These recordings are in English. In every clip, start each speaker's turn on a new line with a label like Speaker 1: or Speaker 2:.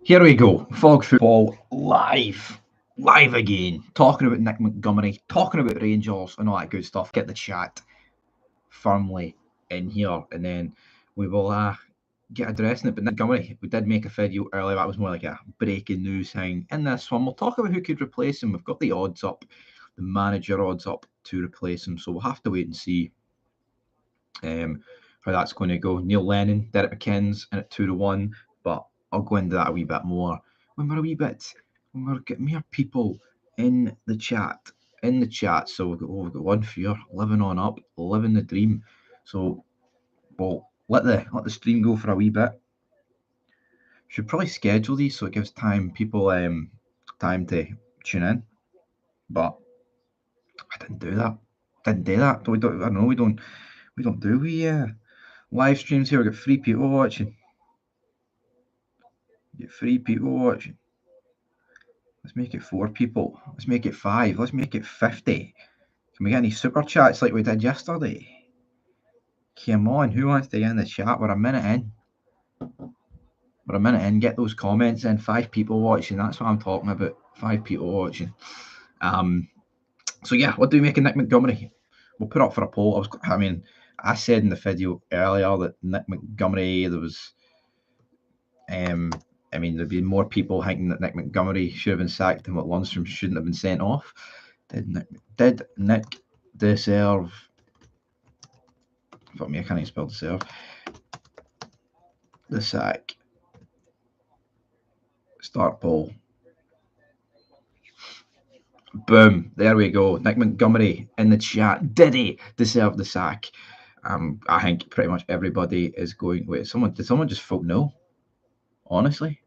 Speaker 1: Here we go. Fog football live again. Talking about Nick Montgomery, talking about Rangers and all that good stuff. Get the chat firmly in here, and then we will get addressing it. But Nick Montgomery, we did make a video earlier. That was more like a breaking news thing. In this one, we'll talk about who could replace him. We've got the odds up, the manager odds up to replace him. So we'll have to wait and see how that's going to go. Neil Lennon, Derek McKinnon's in at 2-1, but I'll go into that a wee bit more when we're getting more people in the chat. So we've got one viewer living on up, living the dream. So we'll let the stream go for a wee bit. Should probably schedule these so it gives people time to tune in. But I didn't do that. I don't know. We don't do live streams here. We got 3 people watching. Let's make it 4 people. Let's make it 5. Let's make it 50. Can we get any super chats like we did yesterday? Come on, who wants to get in the chat? We're a minute in. Get those comments in. 5 people watching. That's what I'm talking about. 5 people watching. So yeah, what do we make of Nick Montgomery? We'll put up for a poll. I said in the video earlier that Nick Montgomery, there'd be more people thinking that Nick Montgomery should have been sacked and what Lundstrom shouldn't have been sent off. Did Nick deserve? Fuck me, I can't even spell deserve. The sack. Start poll. Boom. There we go. Nick Montgomery in the chat. Did he deserve the sack? I think pretty much everybody is going. Wait, did someone just vote no? Honestly,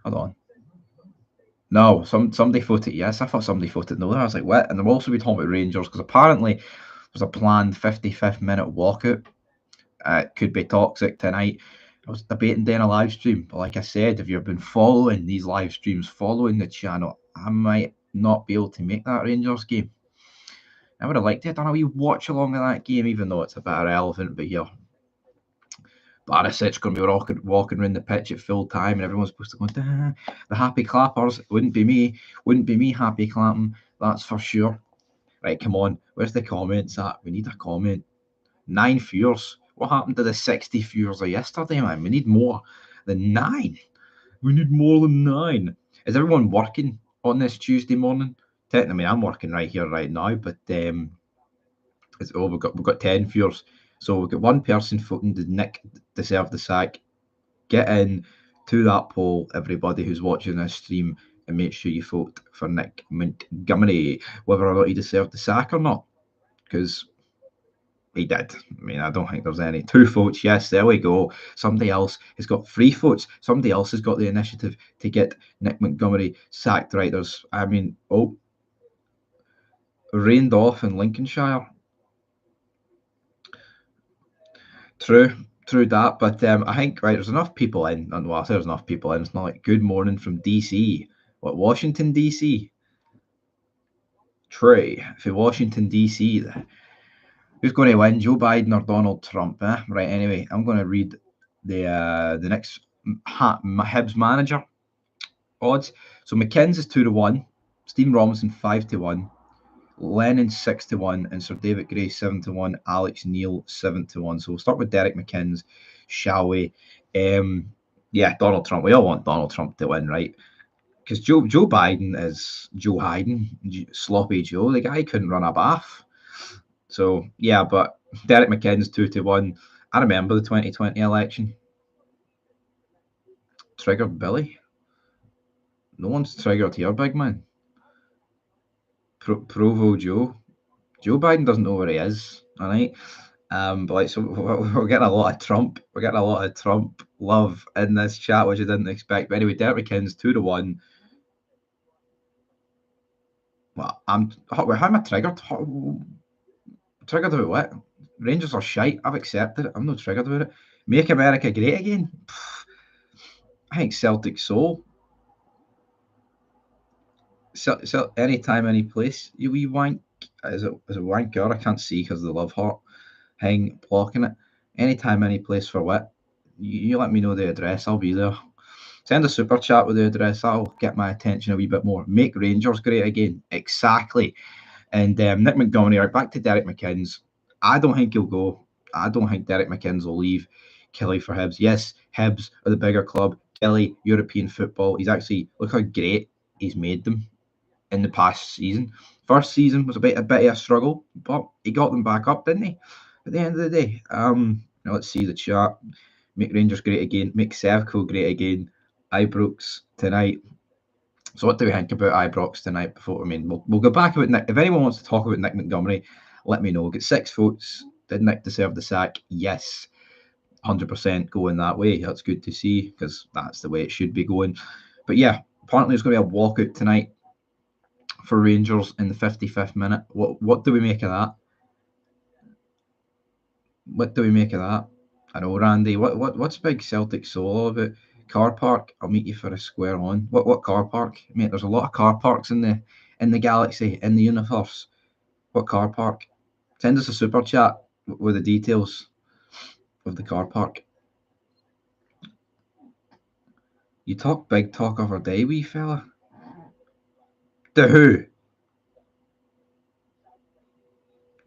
Speaker 1: hold on. No, somebody voted yes. I thought somebody voted no. I was like, what? And they'll also be talking about Rangers because apparently there's a planned 55th minute walkout. It could be toxic tonight. I was debating doing a live stream, but like I said, if you've been following these live streams, following the channel, I might not be able to make that Rangers game. I would have liked to have done a wee watch along of that game, even though it's a bit irrelevant. But here, Barisic's going to be walking around the pitch at full time, and everyone's supposed to go, the happy clappers. Wouldn't be me happy clapping, that's for sure. Right, come on. Where's the comments at? We need a comment. 9 viewers. What happened to the 60 viewers of yesterday, man? We need more than 9. We need more than 9. Is everyone working on this Tuesday morning? I'm working right here, right now, but we've got 10 viewers. So we've got one person voting, did Nick deserve the sack? Get in to that poll, everybody who's watching this stream, and make sure you vote for Nick Montgomery, whether or not he deserved the sack or not, because he did. I don't think there's any. 2 votes, yes, there we go. Somebody else has got 3 votes. Somebody else has got the initiative to get Nick Montgomery sacked. Right, rained off in Lincolnshire. True that, but I think there's enough people in, and well, I say there's enough people in. It's not like good morning from DC. What, Washington DC? Trey, for Washington DC, who's going to win, Joe Biden or Donald Trump? Right. Anyway, I'm going to read the next Hibs manager odds. So McKinnon's is 2-1, Stephen Robinson 5-1. Lennon 6-1 and Sir David Gray 7-1, Alex Neil 7-1. So we'll start with Derek McKinnon's, shall we? Donald Trump. We all want Donald Trump to win, right? Because Joe Biden is Joe Hayden, sloppy Joe. The guy couldn't run a bath. So yeah, but Derek McKinnon's 2-1. I remember the 2020 election. Triggered Billy. No one's triggered here, big man. Provo Joe Biden doesn't know where he is, all right? So we're getting a lot of Trump. We're getting a lot of Trump love in this chat, which I didn't expect. But anyway, Derek McKinnon's 2-1. Well, how am I triggered? Triggered about what? Rangers are shite. I've accepted it. I'm not triggered about it. Make America great again. I think Celtic soul. So anytime, any place. You wee wank. Is it wanker? I can't see because of the love heart. Hang blocking it. Anytime, any place for what? You let me know the address. I'll be there. Send a super chat with the address. That'll get my attention a wee bit more. Make Rangers great again. Exactly. And Nick Montgomery, right back to Derek McInnes. I don't think he'll go. I don't think Derek McInnes will leave Kelly for Hibs. Yes, Hibs are the bigger club. Kelly, European football. He's actually, look how great he's made them in the past season. First season was a bit of a struggle, but he got them back up, didn't he? At the end of the day. Now let's see the chat. Make Rangers great again. Make Sevco great again. Ibrox tonight. So what do we think about Ibrox tonight? Before we'll go back about Nick. If anyone wants to talk about Nick Montgomery, let me know. We'll get 6 votes. Did Nick deserve the sack? Yes, 100% going that way. That's good to see because that's the way it should be going. But yeah, apparently there's going to be a walkout tonight for Rangers in the 55th minute. What do we make of that? What do we make of that? I know, Randy. What's big Celtic solo about? Car park. I'll meet you for a square on. What car park, mate? There's a lot of car parks in the galaxy, in the universe. What car park? Send us a super chat with the details of the car park. You talk big talk over day, wee fella. To who?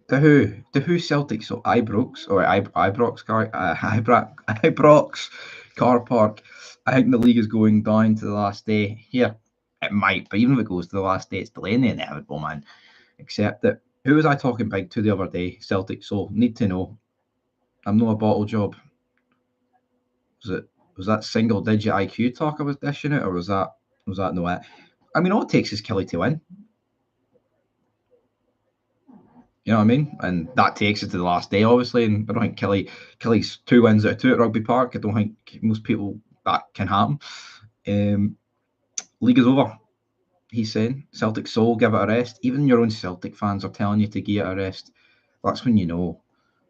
Speaker 1: To who? To who Celtic? So Ibrox or Ibrox car park. I think the league is going down to the last day. Here, it might, but even if it goes to the last day, it's delaying the inevitable, man. Accept it. Who was I talking big to the other day? Celtic. So need to know. I'm not a bottle job. Was that single digit IQ talk I was dishing out, or was that no it? I mean, all it takes is Kelly to win. You know what I mean? And that takes it to the last day, obviously. And I don't think Kelly's 2 wins out of 2 at Rugby Park. I don't think most people that can happen. League is over. He's saying Celtic soul, give it a rest. Even your own Celtic fans are telling you to give it a rest. That's when you know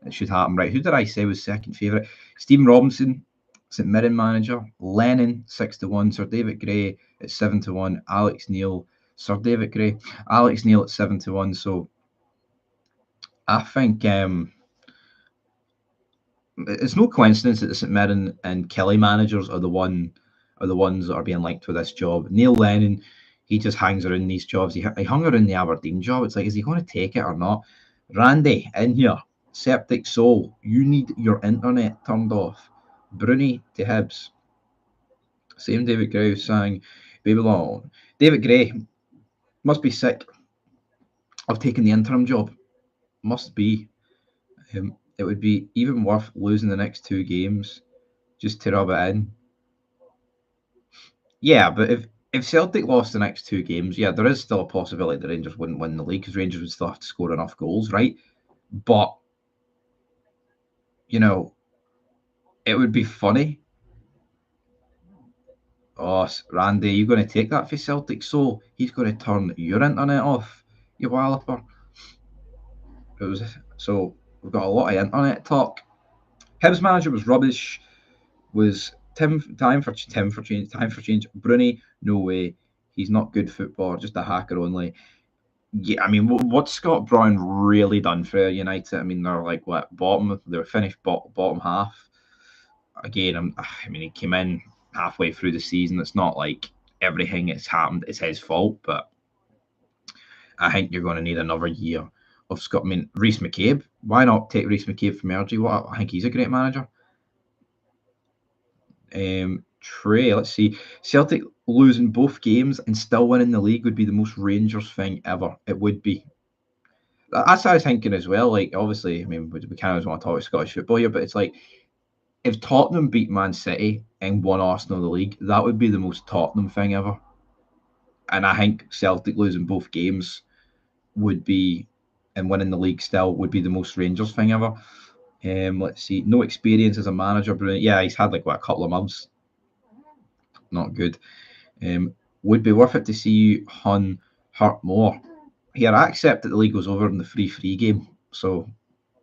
Speaker 1: it should happen. Right? Who did I say was second favourite? Stephen Robinson, St Mirren manager. Lennon 6-1. Sir David Gray at 7-1. Alex Neil, Sir David Gray. Alex Neil at 7-1. So I think it's no coincidence that the St Mirren and Kelly managers are the ones that are being linked with this job. Neil Lennon, he just hangs around these jobs. He hung around the Aberdeen job. It's like, is he going to take it or not? Randy, in here, Septic Soul, you need your internet turned off. Bruni to Hibs. Same David Gray saying, baby long. David Gray must be sick of taking the interim job. Must be. It would be even worth losing the next 2 games just to rub it in. Yeah, but if Celtic lost the next 2 games, yeah, there is still a possibility the Rangers wouldn't win the league because Rangers would still have to score enough goals, right? But, you know, it would be funny. Oh, Randy, you're going to take that for Celtic? So he's going to turn your internet off, you walloper. So we've got a lot of internet talk. Hibs manager was rubbish. Was time for change. Bruni, no way. He's not good footballer, just a hacker only. Yeah, I mean, what's Scott Brown really done for United? I mean, they're like bottom. They were finished bottom half. Again, I mean, he came in halfway through the season. It's not like everything that's happened is his fault, but I think you're going to need another year of Scott. I mean, Rhys McCabe. Why not take Rhys McCabe from Ergy? I think he's a great manager. Trey, let's see. Celtic losing both games and still winning the league would be the most Rangers thing ever. It would be. That's what I was thinking as well. Like, obviously, I mean, we kind of want to talk about Scottish football here, but it's like if Tottenham beat Man City and won Arsenal the league, that would be the most Tottenham thing ever. And I think Celtic losing both games would be, and winning the league still would be the most Rangers thing ever. Let's see. No experience as a manager, but yeah, he's had like a couple of months. Not good. Would be worth it to see Hun hurt more. Here, I accept that the league was over in the 3-3 game. So,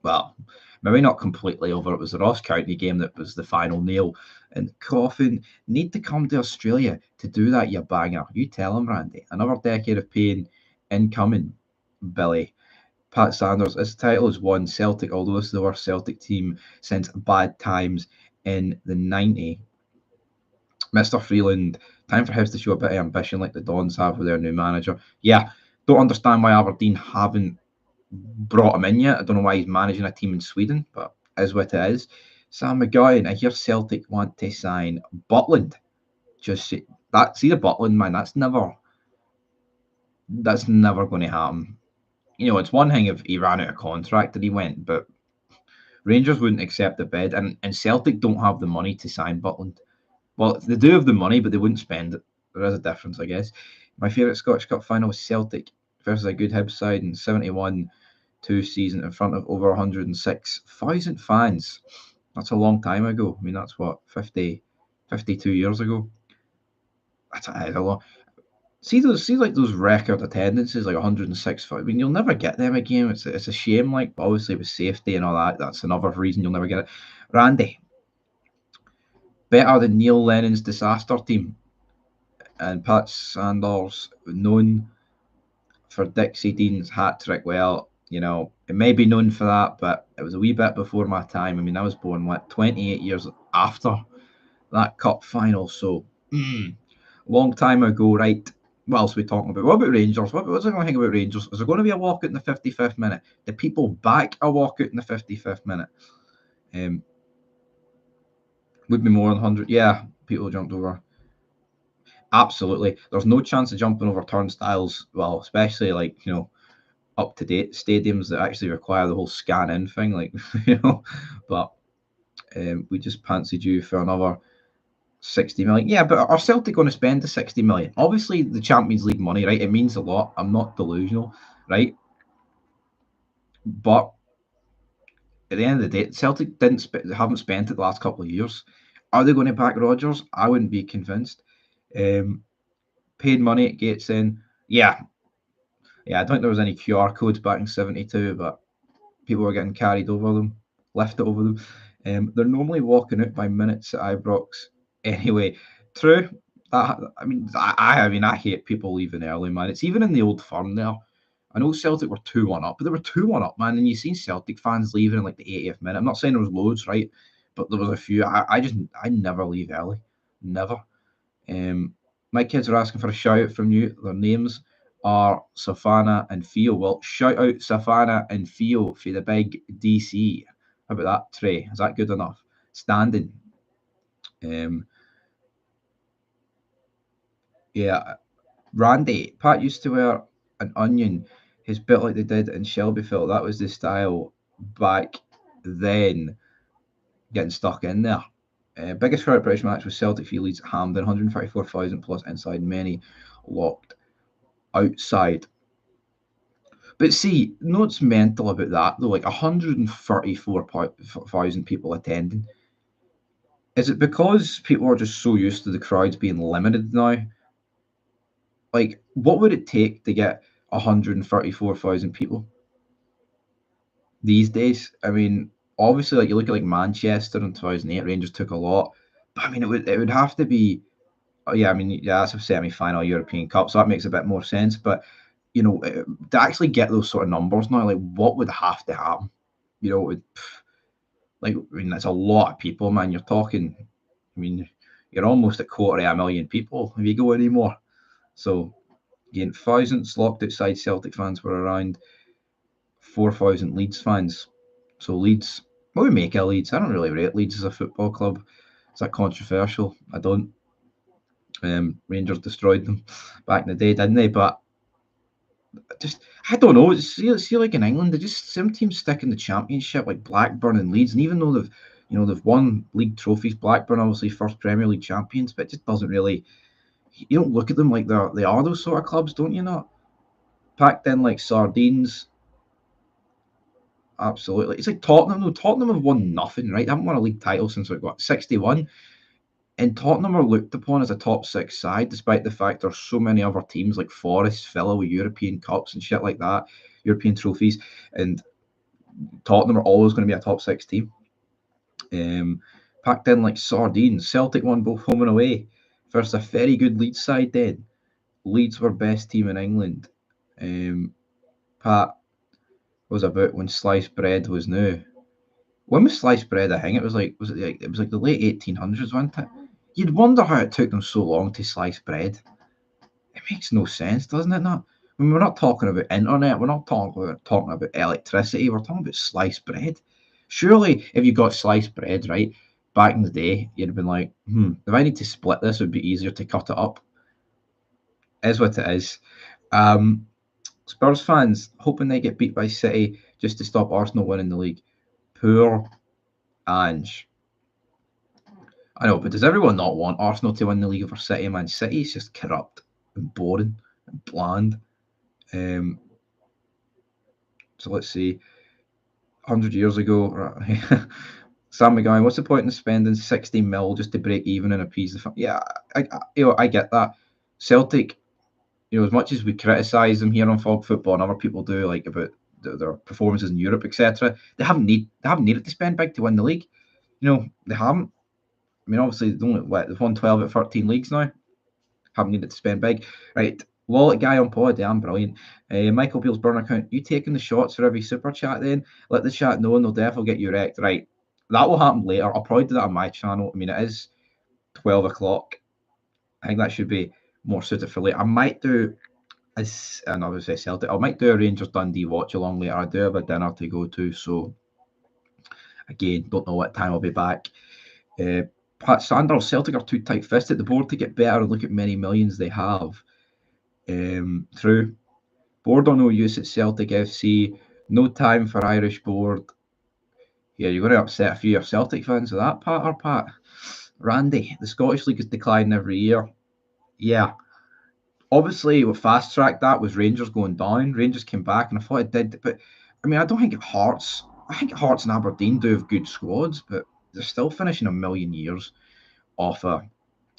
Speaker 1: well, maybe not completely over. It was the Ross County game that was the final nail. And Coffin need to come to Australia to do that, you banger. You tell him, Randy. Another decade of pain incoming, Billy. Pat Sanders, his title is won. Celtic, although this is the worst Celtic team since bad times in the 90s. Mr. Freeland, time for Hibs to show a bit of ambition like the Dons have with their new manager. Yeah, don't understand why Aberdeen haven't brought him in yet. I don't know why he's managing a team in Sweden, but is what it is. Sam McGowan, I hear Celtic want to sign Butland. Just see the Butland man. That's never going to happen. You know, it's one thing if he ran out of contract and he went, but Rangers wouldn't accept the bid, and Celtic don't have the money to sign Butland. Well, they do have the money, but they wouldn't spend it. There is a difference, I guess. My favourite Scottish Cup final was Celtic versus a good Hibs side in 71 2 season in front of over 106,000 fans. That's a long time ago. I mean, that's what, 52 years ago? That's a lot. See like those record attendances, like 106. I mean, you'll never get them again. It's a shame, like, obviously with safety and all that, that's another reason you'll never get it. Randy, better than Neil Lennon's disaster team. And Pat Sanders, known for Dixie Dean's hat trick. Well, you know, it may be known for that, but it was a wee bit before my time. I mean, I was born, 28 years after that cup final. So, long time ago, right? What else are we talking about? What about Rangers? What's I going to think about Rangers? Is there going to be a walkout in the 55th minute? Do people back a walkout in the 55th minute? Would be more than 100. Yeah, people jumped over. Absolutely. There's no chance of jumping over turnstiles. Well, especially like, you know, up to date stadiums that actually require the whole scan in thing, like, you know. But we just fancied you for another 60 million. Yeah, but are Celtic going to spend the 60 million? Obviously, the Champions League money, right? It means a lot. I'm not delusional, right? But at the end of the day, Celtic haven't spent it the last couple of years. Are they going to back Rodgers? I wouldn't be convinced. Paid money, it gets in. Yeah, I don't think there was any QR codes back in '72, but people were getting carried over them, lifted over them. They're normally walking out by minutes at Ibrox. Anyway, true. I hate people leaving early, man. It's even in the Old Firm there. I know Celtic were 2-1 up, but they were 2-1 up, man. And you seen Celtic fans leaving in like the 80th minute. I'm not saying there was loads, right? But there was a few. I never leave early. Never. My kids are asking for a shout out from you. Their names are Safana and Theo. Well, shout out Safana and Theo for the big DC. How about that, Trey? Is that good enough? Standing. Yeah. Randy, Pat used to wear an onion. His bit like they did in Shelbyville. That was the style back then. Getting stuck in there. Biggest crowd British match was Celtic v Leeds at Hampden, 134,000 plus inside, many locked outside. But see, no, what's mental about that though? Like 134,000 people attending. Is it because people are just so used to the crowds being limited now? Like, what would it take to get 134,000 people these days? I mean, obviously, like you look at like Manchester in 2008, Rangers took a lot, but I mean, it would have to be. Oh, yeah, I mean, yeah, that's a semi-final European Cup, so that makes a bit more sense. But you know, to actually get those sort of numbers now, like what would have to happen? You know, I mean, that's a lot of people, man. You're talking, I mean, you're almost a quarter of a million people if you go anymore. So, again, thousands locked outside Celtic fans were around 4,000 Leeds fans. So, Leeds, what we make of Leeds? I don't really rate Leeds as a football club. Is that controversial? I don't. Rangers destroyed them back in the day, didn't they? But just I don't know. See, like in England, they just some teams stick in the Championship, like Blackburn and Leeds, and even though they've won league trophies, Blackburn obviously first Premier League champions, but it just doesn't really. You don't look at them like they are those sort of clubs, don't you? Not packed in like sardines. Absolutely, it's like Tottenham. No, Tottenham have won nothing, right? They haven't won a league title since like what 61. And Tottenham are looked upon as a top six side, despite the fact there's so many other teams like Forest, Villa with European Cups and shit like that, European trophies, and Tottenham are always going to be a top six team. Packed in like sardines. Celtic won both home and away. First, a very good Leeds side then. Leeds were best team in England. Pat was about when sliced bread was new. When was sliced bread a thing? It was like the late 1800s, wasn't it? You'd wonder how it took them so long to slice bread. It makes no sense, doesn't it? Not. I mean, we're not talking about internet. We're not talking about electricity. We're talking about sliced bread. Surely, if you got sliced bread, right, back in the day, you'd have been like, if I need to split this, it would be easier to cut it up. Is what it is. Um, Spurs fans hoping they get beat by City just to stop Arsenal winning the league. Poor Ange. I know, but does everyone not want Arsenal to win the league over City? Man, City is just corrupt and boring and bland. Um, so let's see. 100 years ago, Sam McGuire, what's the point in spending 60 mil just to break even and appease the Yeah, I get that. Celtic, as much as we criticise them here on Fog Football and other people do, like about their performances in Europe, etc., they haven't needed to spend big to win the league. They haven't. I mean, obviously, they've won 12 at 13 leagues now. Haven't needed to spend big. Right, wallet guy on pod, I'm brilliant. Michael Beale's burner account, you taking the shots for every super chat then? Let the chat know and they'll definitely get you wrecked. Right, that will happen later. I'll probably do that on my channel. I mean, it is 12 o'clock. I think that should be more suited for later. I might do, and I would say Celtic, I might do a Rangers Dundee watch along later. I do have a dinner to go to, so again, don't know what time I'll be back. Pat Sanders, Celtic are too tight-fisted. The board to get better and look at many millions they have. Through board on no use at Celtic FC. No time for Irish board. Yeah, you're going to upset a few of your Celtic fans with that, Pat. Randy, the Scottish League is declining every year. Yeah. Obviously, what fast-tracked that was Rangers going down. Rangers came back, and I thought it did. But, I mean, I don't think Hearts... I think Hearts and Aberdeen do have good squads, but they're still finishing a million years off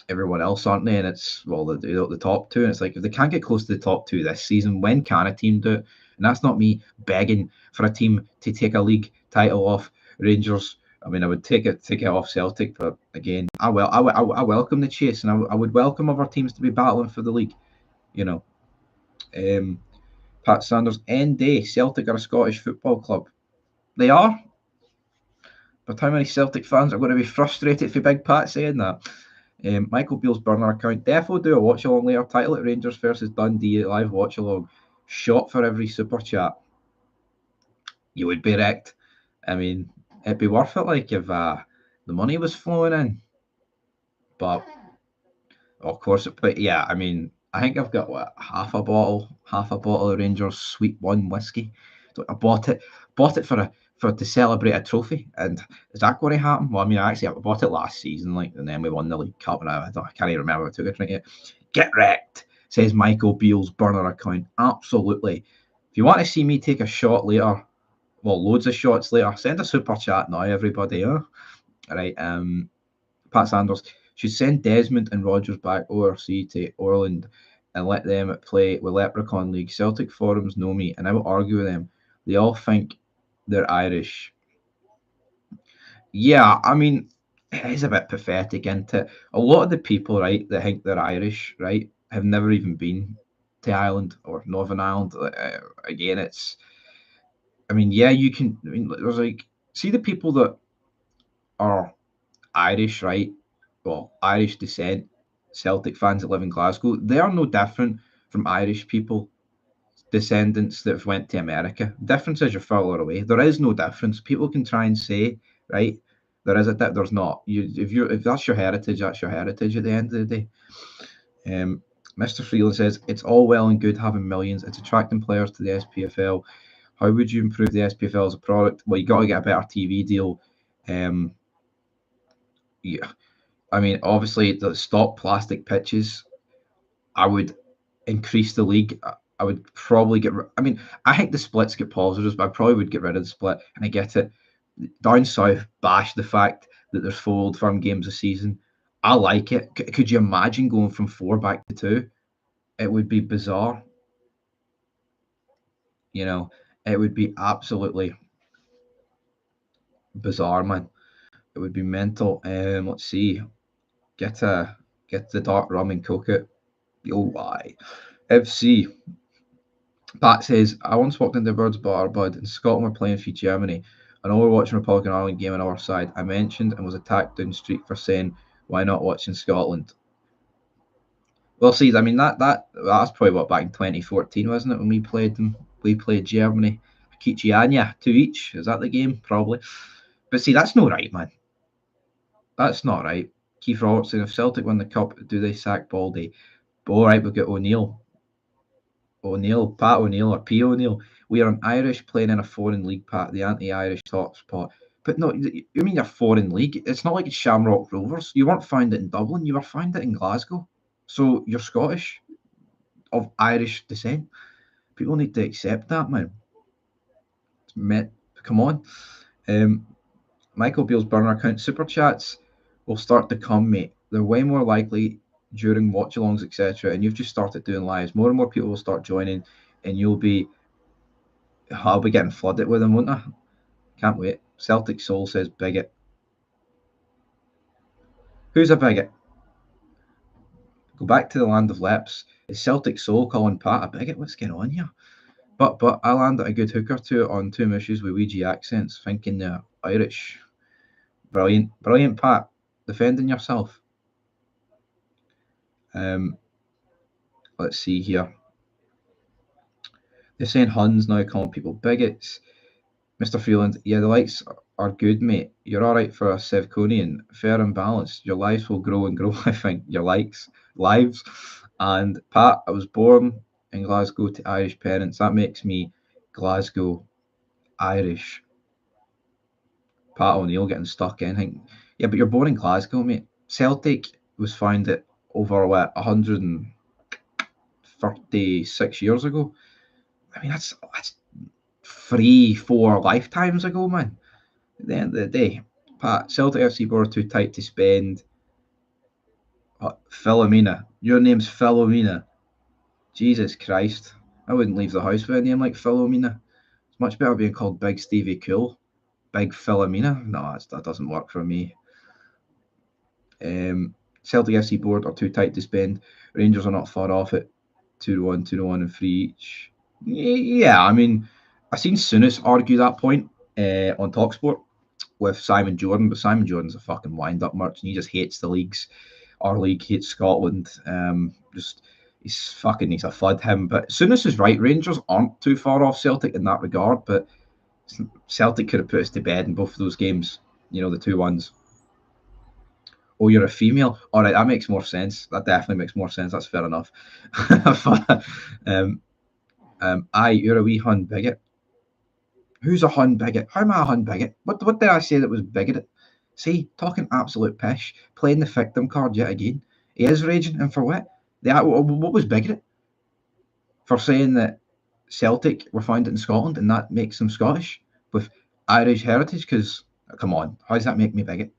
Speaker 1: everyone else, aren't they? And it's, well, the top two. And it's like, if they can't get close to the top two this season, when can a team do it? And that's not me begging for a team to take a league title off Rangers. I mean, I would take it off Celtic, but again, I welcome the chase, and I would welcome other teams to be battling for the league. Pat Sanders, end day, Celtic are a Scottish football club. They are. But how many Celtic fans are going to be frustrated for Big Pat saying that? Michael Beale's burner account. Defo do a watch along later. Title at Rangers versus Dundee live watch along. Shot for every super chat. You would be wrecked. I mean, it'd be worth it, like if the money was flowing in. But of course, but yeah, I mean, I think I've got half a bottle of Rangers Sweet One whiskey. So I bought it to celebrate a trophy. And is that going to happen? Well, I mean, I bought it last season, and then we won the League Cup, and I can't even remember if I took a drink yet. Get wrecked, says Michael Beale's burner account. Absolutely. If you want to see me take a shot later, well, loads of shots later, send a super chat now, everybody. Huh? All right. Pat Sanders should send Desmond and Rogers back ORC to Orland and let them play with Leprechaun League. Celtic forums know me, and I will argue with them. They all think they're Irish. Yeah, I mean, it is a bit pathetic, isn't it? A lot of the people, right, that think they're Irish, right, have never even been to Ireland or Northern Ireland. Again, it's, I mean, yeah, you can, I mean, there's like, see the people that are Irish, right? Well, Irish descent, Celtic fans that live in Glasgow, they are no different from Irish people, descendants that have went to America. Difference is you're further away. There is no difference. People can try and say, right, there is there's not. If that's your heritage, that's your heritage at the end of the day. Mr. Freeland says, it's all well and good having millions. It's attracting players to the SPFL. How would you improve the SPFL as a product? Well, you got to get a better TV deal. Yeah, I mean, obviously, the stop plastic pitches. I would increase the league. I would probably I mean, I think the splits get positives, but I probably would get rid of the split. And I get it. Down south bash the fact that there's 4 Old Firm games a season. I like it. Could you imagine going from 4 back to 2? It would be bizarre. It would be absolutely bizarre, man. It would be mental. Let's see. Get the dark rum and cook it. Oh, why? FC. Pat says, I once walked into Bird's Bar, bud, and Scotland were playing for Germany. And all we're watching Republican Ireland game on our side. I mentioned and was attacked down the street for saying Why not watching Scotland? Well, see, I mean that's probably what, back in 2014, wasn't it, when we played them? We played Germany. Kichianya, 2 each. Is that the game? Probably. But see, that's not right, man. That's not right. Keith Robertson, if Celtic win the cup, do they sack Baldy? But all right, we've got O'Neill, Pat O'Neill or P O'Neill. We are an Irish playing in a foreign league, Pat, the anti-Irish top spot. But no, you mean a foreign league? It's not like it's Shamrock Rovers. You weren't found it in Dublin. You were found it in Glasgow. So you're Scottish, of Irish descent. People need to accept that, man. Come on. Michael Beale's burner account super chats will start to come, mate. They're way more likely during watch-alongs, etc. And you've just started doing lives. More and more people will start joining, and I'll be getting flooded with them, won't I? Can't wait. Celtic Soul says bigot. Who's a bigot? Go back to the land of Leps. Is Celtic Soul calling Pat a bigot? What's going on here? But I landed a good hook or two on two mishes with Ouija accents, thinking they're Irish. Brilliant, Pat. Defending yourself. Let's see here. They're saying Huns now calling people bigots. Mr. Freeland, yeah, the likes are good, mate. You're all right for a Sevconian. Fair and balanced. Your lives will grow and grow, I think. Your lives. And Pat, I was born in Glasgow to Irish parents. That makes me Glasgow Irish. Pat O'Neill getting stuck in. Yeah, but you're born in Glasgow, mate. Celtic was founded over 136 years ago. I mean, that's 3-4 lifetimes ago, man. At the end of the day, Pat, Celtic FC board too tight to spend. Philomena, your name's Philomena. Jesus Christ, I wouldn't leave the house with a name like Philomena. It's much better being called Big Stevie Cool. Big Philomena. No, that doesn't work for me. Celtic FC board are too tight to spend. Rangers are not far off it. 2-1, 2-1, and 3 each. Yeah, I mean, I've seen Souness argue that point on Talksport with Simon Jordan, but Simon Jordan's a fucking wind-up merchant. He just hates the leagues. Our league hates Scotland. He's a FUD, him. But Souness is right. Rangers aren't too far off Celtic in that regard, but Celtic could have put us to bed in both of those games. You know, the 2-1s. Oh, you're a female? All right, that makes more sense. That definitely makes more sense. That's fair enough. Aye, you're a wee Hun bigot. Who's a Hun bigot? How am I a Hun bigot? What did I say that was bigoted? See, talking absolute pish, playing the victim card yet again. He is raging, and for what? What was bigoted? For saying that Celtic were founded in Scotland and that makes them Scottish with Irish heritage? Because, come on, how does that make me bigot?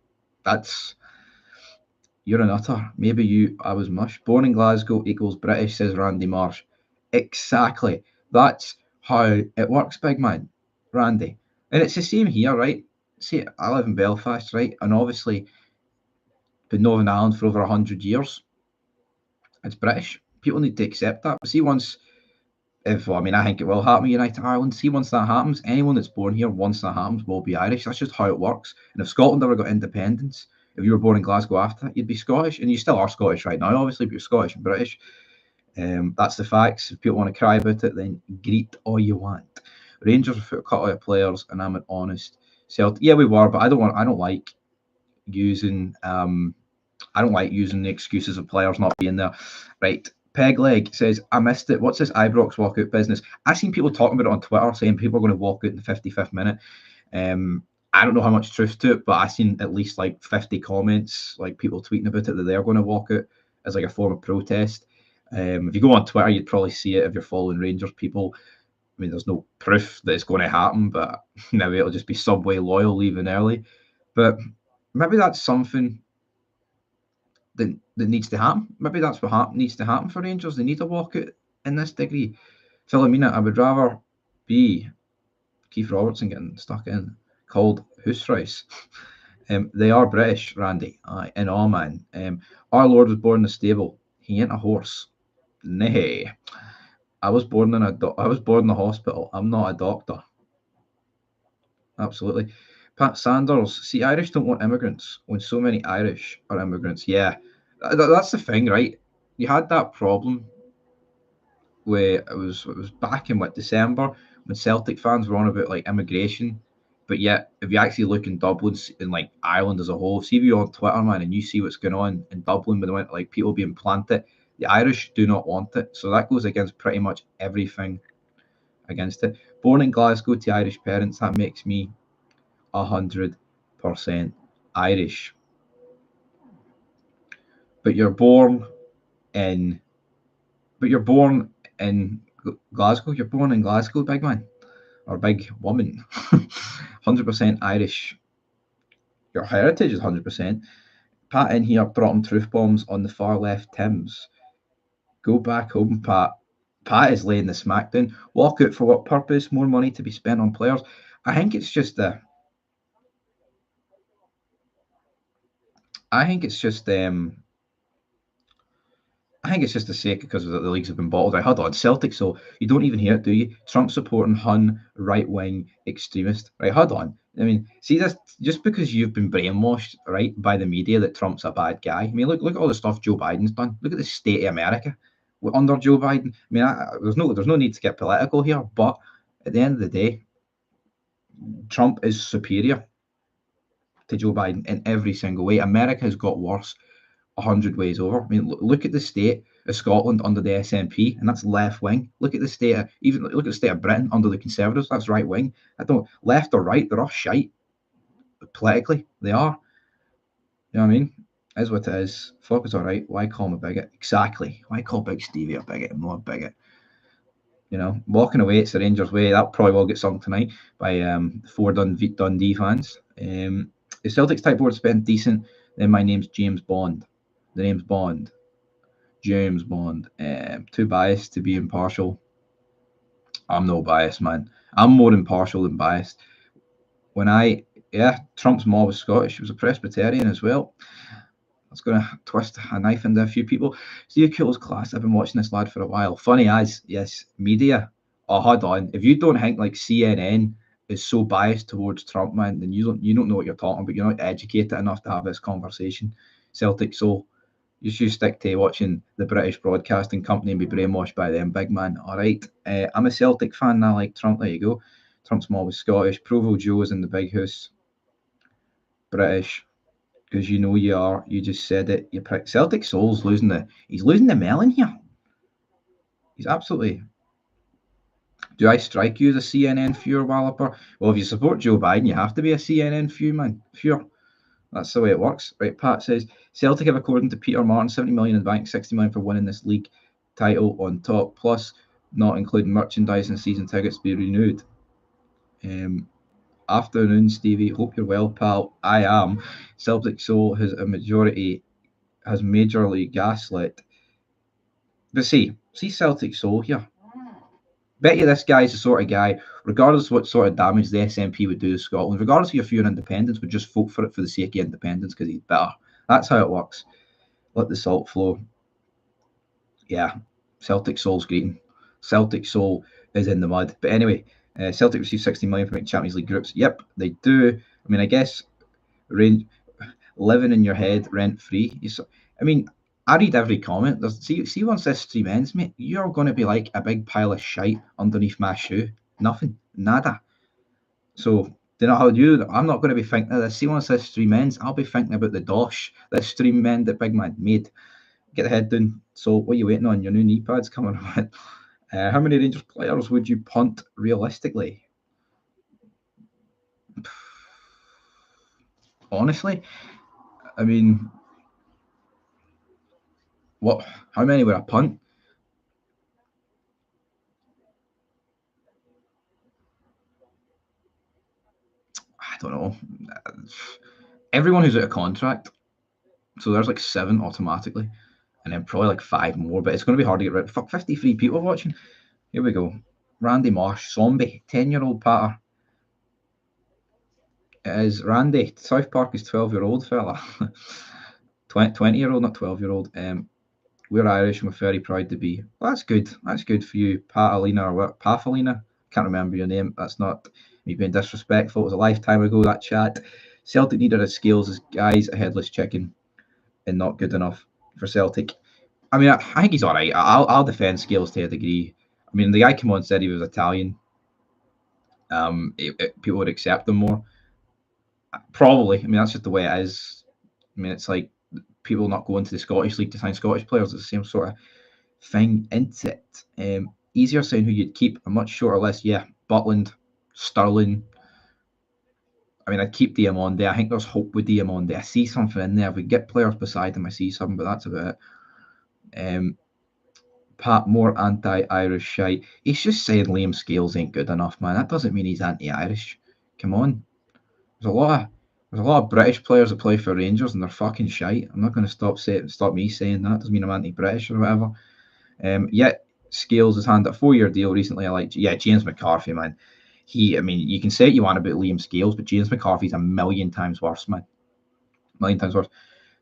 Speaker 1: You're an utter. Maybe I was mush. Born in Glasgow equals British, says Randy Marsh. Exactly. That's how it works, big man. Randy. And it's the same here, right? See, I live in Belfast, right? And obviously, been Northern Ireland for over 100 years. It's British. People need to accept that. But see, I think it will happen with United Ireland. See, once that happens, anyone that's born here, once that happens, will be Irish. That's just how it works. And if Scotland ever got independence, if you were born in Glasgow after that, you'd be Scottish. And you still are Scottish right now, obviously, but you're Scottish and British. That's the facts. If people want to cry about it, then greet all you want. Rangers have cut out of players, and I'm an honest Celtic. Yeah, we were, but I don't like using the excuses of players not being there. Right. Pegleg says, I missed it. What's this Ibrox walkout business? I've seen people talking about it on Twitter, saying people are going to walk out in the 55th minute. I don't know how much truth to it, but I've seen at least like 50 comments, like people tweeting about it, that they're going to walk out as like a form of protest. If you go on Twitter, you'd probably see it if you're following Rangers people. I mean, there's no proof that it's going to happen, but maybe it'll just be Subway loyal leaving early. But maybe that's something that needs to happen. Maybe that's what needs to happen for Rangers. They need a walkout in this degree. Philomena, I would rather be Keith Robertson getting stuck in, called Hoosrice. They are British, Randy. In all, man. Our Lord was born in a stable. He ain't a horse. Nay. I was born in the hospital. I'm not a doctor. Absolutely. Pat Sanders, see, Irish don't want immigrants when so many Irish are immigrants. Yeah, that's the thing, right? You had that problem where it was back in December when Celtic fans were on about like immigration, but yet if you actually look in Dublin and like Ireland as a whole, see if you're on Twitter, man, and you see what's going on in Dublin with like people being planted, the Irish do not want it, so that goes against pretty much everything against it. Born in Glasgow to Irish parents, that makes me 100% Irish. But you're born in, but you're born in Glasgow. You're born in Glasgow, big man or big woman. 100% Irish. Your heritage is 100%. Pat in here dropping truth bombs on the far left Tims. Go back home, Pat. Pat is laying the smackdown. Walkout for what purpose? More money to be spent on players. I think it's just the. I think it's just I think it's just the sake because the leagues have been bottled. I hold on, Celtic. So you don't even hear it, do you? Trump supporting Hun right wing extremist. Right, hold on. I mean, see this just because you've been brainwashed, right, by the media that Trump's a bad guy. I mean, look at all the stuff Joe Biden's done. Look at the state of America under Joe Biden. I mean, there's no need to get political here, but at the end of the day, Trump is superior to Joe Biden in every single way. America has got worse 100 ways over. I mean, look at the state of Scotland under the SNP, and that's left wing. Look at the state of look at the state of Britain under the Conservatives. That's right wing. I don't left or right. They're all shite politically. They are. You know what I mean? Is what it is. Fuck is all right. Why call him a bigot? Exactly. Why call Big Stevie a bigot? I'm not a bigot. You know, walking away, it's the Rangers way. That probably will get sung tonight by 4 Dundee fans. If Celtic's type board spent decent, then my name's James Bond. The name's Bond. James Bond. Too biased to be impartial. I'm no biased, man. I'm more impartial than biased. Trump's mom was Scottish. She was a Presbyterian as well. That's going to twist a knife into a few people. See a cool's class. I've been watching this lad for a while. Funny as, yes, media. Oh, hold on. If you don't think like CNN is so biased towards Trump, man, then you don't know what you're talking about. You're not educated enough to have this conversation. Celtic soul. You should stick to watching the British Broadcasting Company and be brainwashed by them, big man. All right. I'm a Celtic fan now, like Trump. There you go. Trump's mom was Scottish. Provo Joe is in the big house. British. Because you know you are. You just said it. You prick. Celtic soul's he's losing the melon here. He's absolutely. Do I strike you as a CNN viewer, Walloper? Well, if you support Joe Biden, you have to be a CNN viewer, man. Viewer. That's the way it works. Right, Pat says, Celtic have, according to Peter Martin, 70 million in the bank, 60 million for winning this league title on top, plus not including merchandise and season tickets to be renewed. Afternoon, Stevie. Hope you're well, pal. I am. Celtic Soul has majorly gaslit. But see Celtic Soul here. Bet you this guy's the sort of guy, regardless of what sort of damage the SNP would do to Scotland, regardless of your view on independence, would just vote for it for the sake of independence because he's better. That's how it works. Let the salt flow. Yeah, Celtic Soul's greeting. Celtic Soul is in the mud. But anyway, Celtic received 60 million for making Champions League groups. Yep, they do. I mean, I guess living in your head rent free. I mean, I read every comment. See once this stream ends, mate, you're going to be like a big pile of shite underneath my shoe. Nothing. Nada. So, do you know how you? I'm not going to be thinking of this. See once this stream ends, I'll be thinking about the dosh this stream end that Big Man made. Get the head down. So, what are you waiting on? Your new knee pads coming on. How many Rangers players would you punt realistically? Honestly, I mean, what? How many would I punt? I don't know. Everyone who's out of contract. So there's like 7 automatically, and then probably like 5 more. But it's going to be hard to get rid of. Fuck, 53 people watching. Here we go. Randy Marsh, zombie, 10-year-old patter. It is Randy. South Park is 12-year-old fella. 20-year-old, not 12-year-old. We're Irish and we're very proud to be. Well, that's good. That's good for you, Patalina or what? Pathalina? Can't remember your name. That's not Me being disrespectful. It was a lifetime ago, that chat. Celtic needed his skills as guys a headless chicken and not good enough for Celtic. I mean, I think he's all right. I'll defend Scales to a degree. I mean, the guy came on and said he was Italian. People would accept him more. Probably. I mean, that's just the way it is. I mean, it's like people not going to the Scottish League to sign Scottish players. It's the same sort of thing, isn't it? Easier saying who you'd keep. A much shorter list. Yeah, Butland, Sterling. I mean, I'd keep Diamonde. I think there's hope with Diamonde. I see something in there. If we get players beside him, I see something, but that's about it. Pat more anti-Irish shite. He's just saying Liam Scales ain't good enough, man. That doesn't mean he's anti-Irish. Come on. There's a lot of British players that play for Rangers and they're fucking shite. I'm not going to stop me saying that. Doesn't mean I'm anti-British or whatever. Yet Scales has handed a 4-year deal recently. James McCarthy, man. I mean, you can say what you want about Liam Scales, but James McCarthy's a million times worse, man. A million times worse.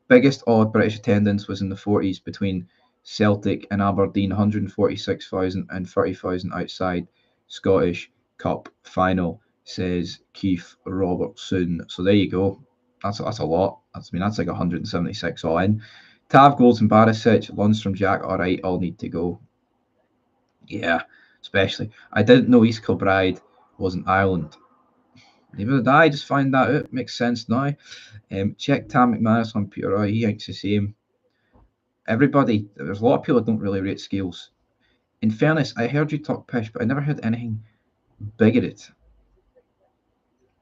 Speaker 1: Biggest odd British attendance was in the 40s between Celtic and Aberdeen, 146,000 and 30,000 outside Scottish Cup final, says Keith Robertson. So there you go. That's a lot. That's like 176 all in. Tav, Golds and Barisic, Lundstrom, Jack, all right, all need to go. Yeah, especially. I didn't know East Kilbride wasn't Ireland. Neither did I. Just find that out. Makes sense now. Check Tam McManus on Peter Roy. He thinks the same. Everybody, there's a lot of people that don't really rate Scales. In fairness, I heard you talk pish, but I never heard anything bigoted.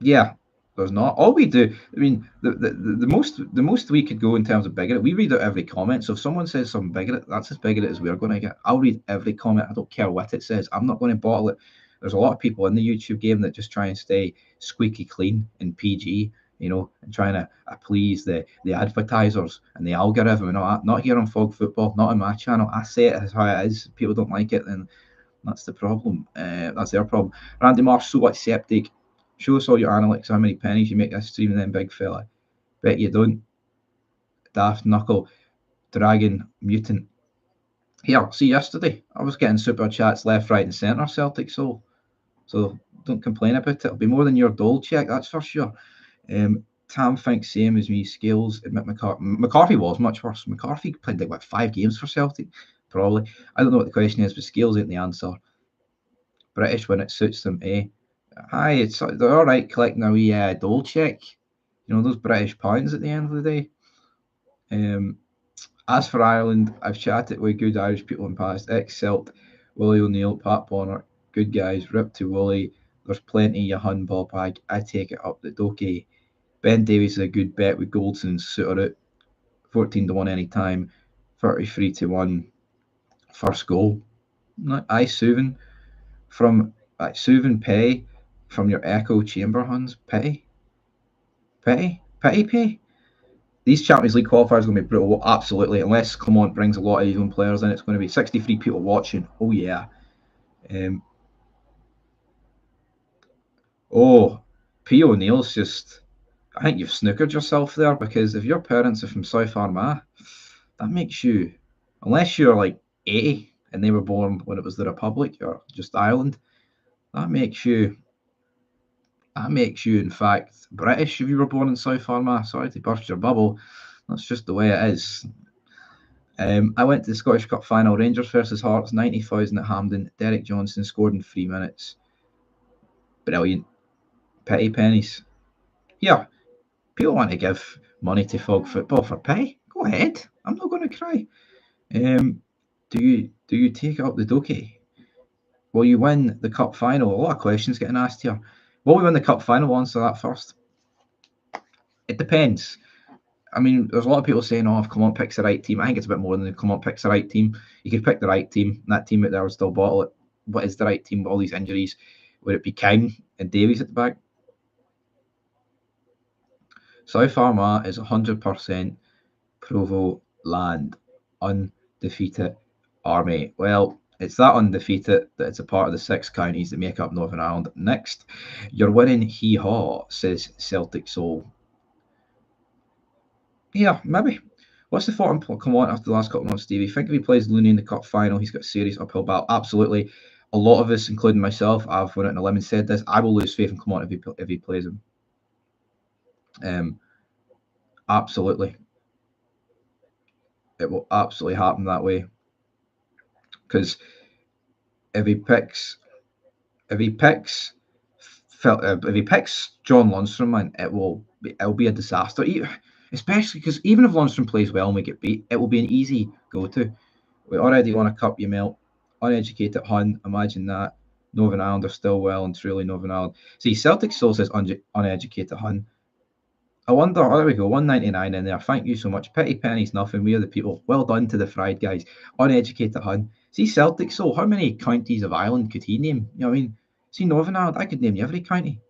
Speaker 1: Yeah, there's not. All we do, I mean, the most we could go in terms of bigoted, we read out every comment. So if someone says something bigoted, that's as bigoted as we're going to get. I'll read every comment. I don't care what it says. I'm not going to bottle it. There's a lot of people in the YouTube game that just try and stay squeaky clean and PG, you know, and trying to please the advertisers and the algorithm and all that. Not here on Fog Football, not on my channel. I say it as how it is. People don't like it, and that's the problem. That's their problem. Randy Marsh, so what septic? Show us all your analytics, how many pennies you make this stream, and then big fella. Bet you don't. Daft Knuckle, Dragon, Mutant. Here, see yesterday, I was getting super chats left, right, and centre, Celtic Soul. So don't complain about it. It'll be more than your dole check, that's for sure. Tam thinks same as me. Scales, admit McCarthy was much worse. McCarthy played like 5 games for Celtic, probably. I don't know what the question is, but Scales ain't the answer. British when it suits them, eh? Aye, they're all right collecting a wee dole check. You know, those British pounds at the end of the day. As for Ireland, I've chatted with good Irish people in the past. Ex-Celt, Willie O'Neill, Pat Bonner, good guys, Rip to Willie. There's plenty you hun ball bag. I take it up the dokey. Ben Davies is a good bet with Goldson and Suter out. 14-1 anytime. 33-1 first goal. Aye, Suvan from Suvan Pay from your echo chamber huns. Pay. These Champions League qualifiers are going to be brutal, absolutely. Unless Clement brings a lot of young players in, it's going to be 63 people watching. Oh yeah. P. O'Neill's just. I think you've snookered yourself there, because if your parents are from South Armagh, that makes you, unless you're like 80 and they were born when it was the Republic or just Ireland, that makes you, in fact, British if you were born in South Armagh. Sorry to burst your bubble. That's just the way it is. I went to the Scottish Cup final, Rangers versus Hearts, 90,000 at Hampden. Derek Johnson scored in 3 minutes. Brilliant. Petty pennies. Yeah, people want to give money to Fog Football for pay. Go ahead. I'm not going to cry. Do you take up the dokey? Will you win the cup final? A lot of questions getting asked here. Will we win the cup final? We'll answer that first. It depends. I mean, there's a lot of people saying, if Clement picks the right team. I think it's a bit more than Clement picks the right team. You could pick the right team, and that team out there will still bottle it. What is the right team with all these injuries? Would it be King and Davies at the back? South Armagh is 100% Provo land. Undefeated army. Well, it's that undefeated that it's a part of the 6 counties that make up Northern Ireland. Next, you're winning hee-haw, says Celtic Soul. Yeah, maybe. What's the thought on Clement after the last couple of months, Stevie? Think if he plays Looney in the cup final, he's got a serious uphill battle? Absolutely. a lot of us, including myself, I've went out in a limb and said this. I will lose faith in Clement if he plays him. Absolutely, it will absolutely happen that way. Because if he picks, if he picks, if he picks John Lundstram, man, it'll be a disaster. Especially because even if Lundstram plays well and we get beat, it will be an easy go-to. We already won a cup, you melt. Uneducated Hun, imagine that. Northern Ireland are still well and truly Northern Ireland. See, Celtic still says uneducated Hun. I wonder, oh, there we go, 199 in there. Thank you so much. Pity pennies, nothing. We are the people. Well done to the fried guys. Uneducated Hun. See, Celtic Soul, how many counties of Ireland could he name? You know what I mean? See, Northern Ireland, I could name you every county.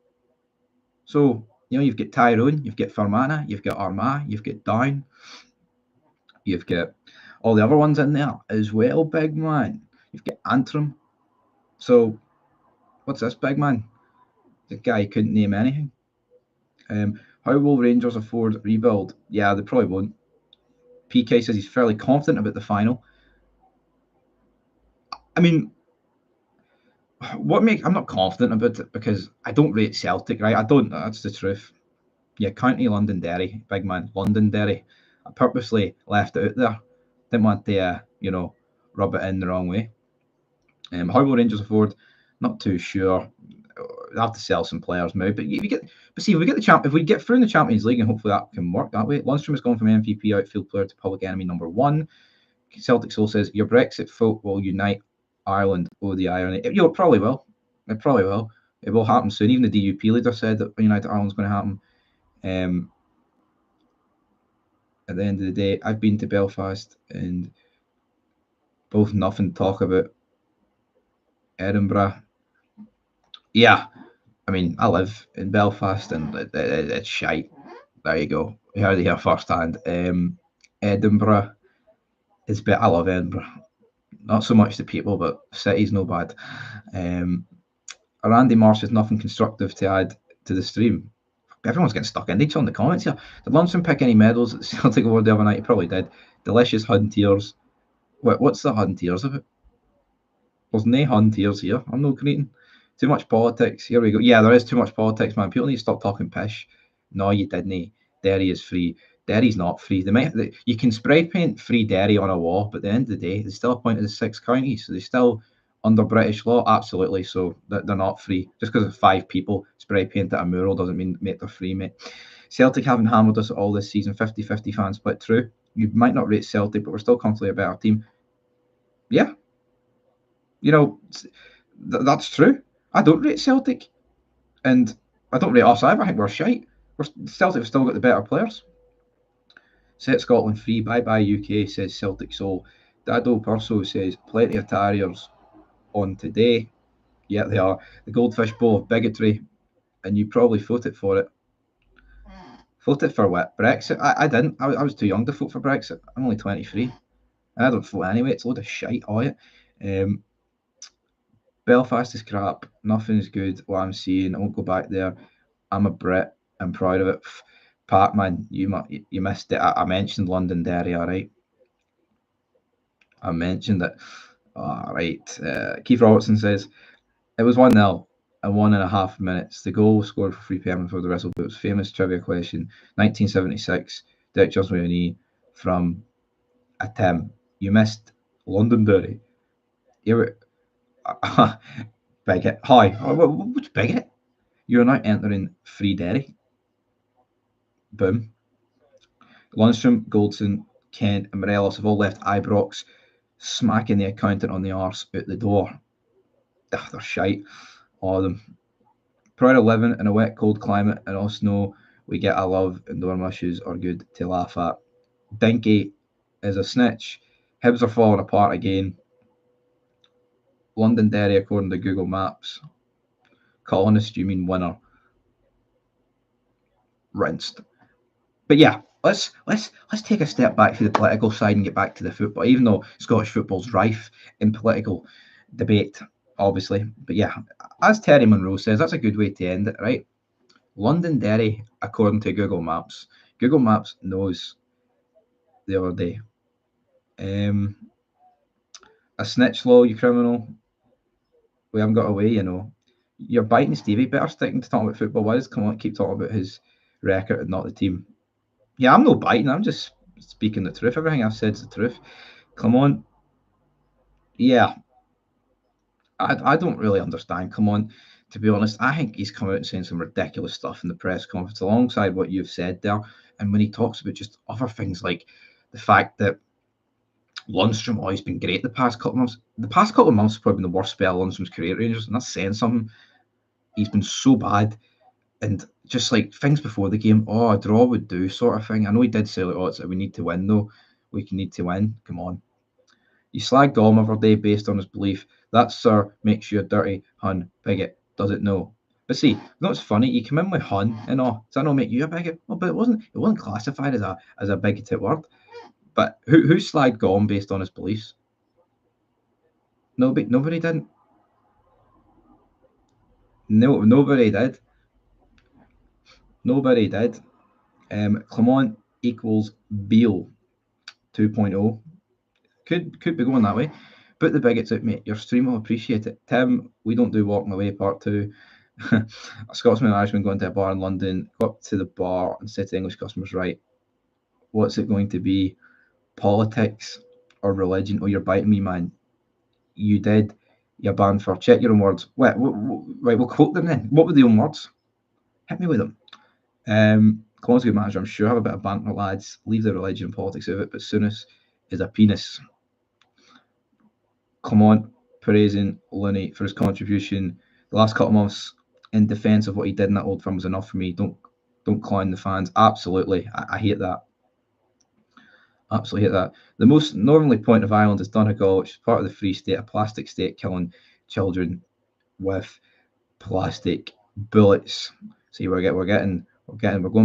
Speaker 1: So, you know, you've got Tyrone, you've got Fermanagh, you've got Armagh, you've got Down, you've got all the other ones in there as well, big man. You've got Antrim. So, what's this, big man? The guy couldn't name anything. How will Rangers afford rebuild? Yeah, they probably won't. PK says he's fairly confident about the final. I mean, I'm not confident about it because I don't rate Celtic, right? I don't. That's the truth. Yeah, County Londonderry, big man, Londonderry. I purposely left it out there. Didn't want to, rub it in the wrong way. How will Rangers afford? Not too sure. They have to sell some players now, but see, if we get if we get through in the Champions League, and hopefully that can work that way. Lundstram has gone from MVP outfield player to public enemy number one. Celtic Soul says your Brexit vote will unite Ireland. Oh, the irony! It probably will. It probably will. It will happen soon. Even the DUP leader said that United Ireland's going to happen. At the end of the day, I've been to Belfast and both nothing to talk about Edinburgh. Yeah, I mean, I live in Belfast and it's shite. There you go. You heard it here firsthand. Edinburgh is better. I love Edinburgh. Not so much the people, but the city's no bad. Randy Marsh has nothing constructive to add to the stream. Everyone's getting stuck in each other in the comments here. Did Lundstram pick any medals at the Celtic Award the other night? He probably did. Delicious Hun tears. What's the Hun tears of it? There's no Hun tears here. I'm not greeting. Too much politics. Here we go. Yeah, there is too much politics, man. People need to stop talking pish. No, you didn't. Derry is free. Derry's not free. You can spray paint free Derry on a wall, but at the end of the day, they still appointed the 6 counties, so they still under British law, absolutely. So they're not free. Just because 5 people spray paint at a mural doesn't mean make they're free, mate. Celtic haven't hammered us all this season. 50-50 fan split. True. You might not rate Celtic, but we're still comfortably a better team. Yeah. That's true. I don't rate Celtic, and I don't rate us either. I think we're shite. Celtic have still got the better players. Set Scotland free. Bye bye UK, says Celtic Soul. Dado Perso says plenty of Terriers on today. Yeah, they are. The Goldfish Bowl of bigotry, and you probably voted for it. Voted for what? Brexit? I didn't. I was too young to vote for Brexit. I'm only 23. And I don't vote anyway. It's a load of shite, all it. Belfast is crap. Nothing's good. What I'm seeing. I won't go back there. I'm a Brit. I'm proud of it. Pat, man, you missed it. I mentioned Londonderry, all right. I mentioned it. All right. Keith Robertson says it was 1-0 in 1.5 minutes. The goal was scored for 3 p.m. before the whistle. But it was famous trivia question. 1976. Dick just with a knee from a Tim. You missed Londonderry. Bigot. Hi. What's bigot? You're now entering free Derry. Boom. Lundstram, Goldson, Kent, and Morelos have all left Ibrox, smacking the accountant on the arse out the door. Ugh, they're shite, all of them. Proud of living in a wet, cold climate and all snow. We get our love, and dorm issues are good to laugh at. Dinky is a snitch. Hibs are falling apart again. Londonderry, according to Google Maps. Colonist, you mean winner? Rinsed. But yeah, let's take a step back to the political side and get back to the football. Even though Scottish football's rife in political debate, obviously. But yeah, as Terry Monroe says, that's a good way to end it, right? Londonderry, according to Google Maps. Google Maps knows the other day. A snitch law, you criminal. We haven't got away, you know. You're biting Stevie. Better sticking to talking about football. Wise, come on, keep talking about his record and not the team. Yeah, I'm not biting. I'm just speaking the truth. Everything I've said is the truth. Come on. Yeah, I don't really understand. Come on, to be honest, I think he's come out and saying some ridiculous stuff in the press conference alongside what you've said there. And when he talks about just other things like the fact that Lundstrom always been great the past couple of months. The past couple of months have probably been the worst spell of Lundstrom's career at Rangers, and that's saying something. He's been so bad. And just like things before the game, oh, a draw would do sort of thing. I know he did say, like, oh, we need to win though. We need to win. Come on. You slagged Dom every day based on his belief. That, sir, makes you a dirty Hun bigot. Does it know? But see, you know what's funny? You come in with Hun and all. Does that not make you a bigot? Well, but it wasn't classified as a bigoted word. But who slagged Gom based on his beliefs? Nobody didn't. No, nobody did. Nobody did. Clement equals Beale 2.0. Could be going that way. Put the bigots out, mate. Your stream will appreciate it. Tim, we don't do walking away part 2. A Scotsman and Irishman going to a bar in London, go up to the bar and say to English customers, right, what's it going to be? Politics or religion? Oh, you're biting me, man. You did. You're banned for. Check your own words. Wait, right, we'll quote them then. What were the own words? Hit me with them. Colin's a good manager, I'm sure. Have a bit of banter, lads. Leave the religion and politics of it, but Souness is a penis. Come on, praising Looney for his contribution. The last couple of months in defence of what he did in that old firm was enough for me. Don't clown the fans. Absolutely. I hate that. Absolutely hate that. The most northerly point of Ireland is Donegal, which is part of the Free State, a plastic state killing children with plastic bullets. See, we're going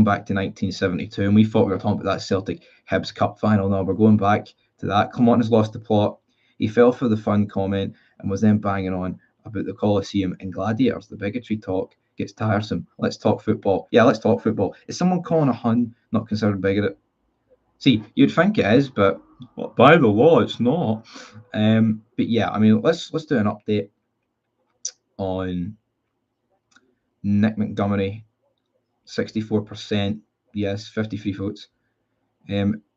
Speaker 1: back to 1972, and we thought we were talking about that Celtic Hibs Cup final. No, we're going back to that. Clement has lost the plot. He fell for the fun comment and was then banging on about the Colosseum and gladiators. The bigotry talk gets tiresome. Let's talk football. Yeah, let's talk football. Is someone calling a Hun not considered bigoted? See, you'd think it is, but by the law, it's not. But yeah, I mean, let's do an update on Nick Montgomery. 64%, yes, 53 votes.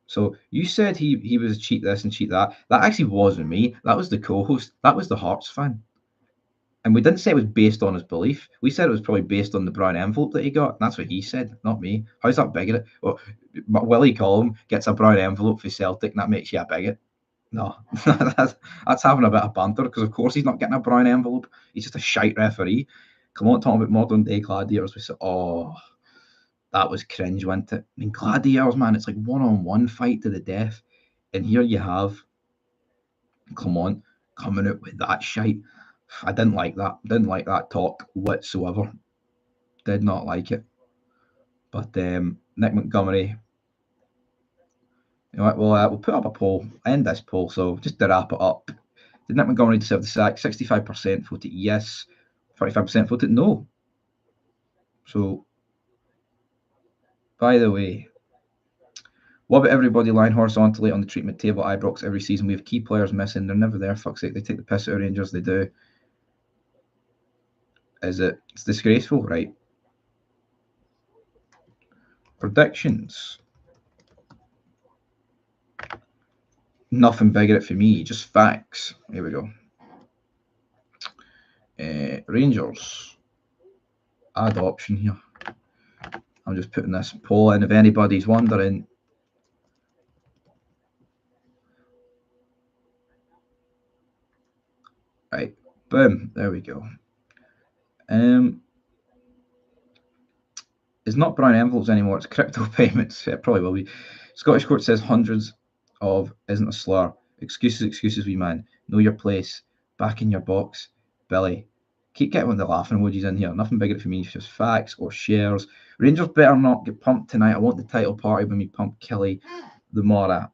Speaker 1: So you said he was a cheat this and cheat that. That actually wasn't me. That was the co-host. That was the Hearts fan. And we didn't say it was based on his belief. We said it was probably based on the brown envelope that he got. And that's what he said, not me. How's that bigot? Well, Willie Collum gets a brown envelope for Celtic, and that makes you a bigot. No, that's having a bit of banter, because of course he's not getting a brown envelope. He's just a shite referee. Come on, talking about modern day gladiators. We said, oh, that was cringe, wasn't it? I mean, gladiators, man, it's like one-on-one fight to the death. And here you have, come on, coming out with that shite. I didn't like that. Didn't like that talk whatsoever. Did not like it. But Nick Montgomery, you know what, we'll put up a poll, end this poll, so just to wrap it up. Did Nick Montgomery deserve the sack? 65% voted yes, 35% voted no. So, by the way, what about everybody lying horizontally on the treatment table at Ibrox every season? We have key players missing. They're never there, fuck's sake. They take the piss out of Rangers, they do. It's disgraceful, right? Predictions. Nothing bigger for me, just facts. Here we go. Rangers. Add option here. I'm just putting this poll in if anybody's wondering. Right, boom, there we go. It's not brown envelopes anymore, it's crypto payments. It probably will be. Scottish Court says hundreds of isn't a slur. Excuses, wee man. Know your place. Back in your box. Billy. Keep getting the laughing emojis in here. Nothing bigger for me, it's just facts or shares. Rangers better not get pumped tonight. I want the title party when we pump Kelly the Mora.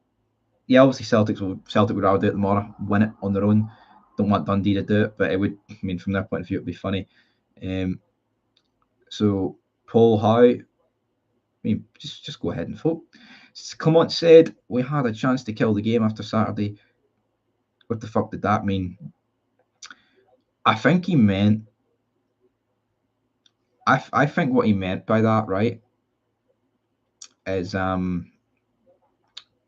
Speaker 1: Yeah, obviously Celtic would rather do it the Mora, win it on their own. Don't want Dundee to do it, but it would, I mean, from their point of view, it would be funny. So Paul Howe, I mean, just go ahead and vote. Clement said we had a chance to kill the game after Saturday. What the fuck did that mean? I think he meant. I think what he meant by that, right, is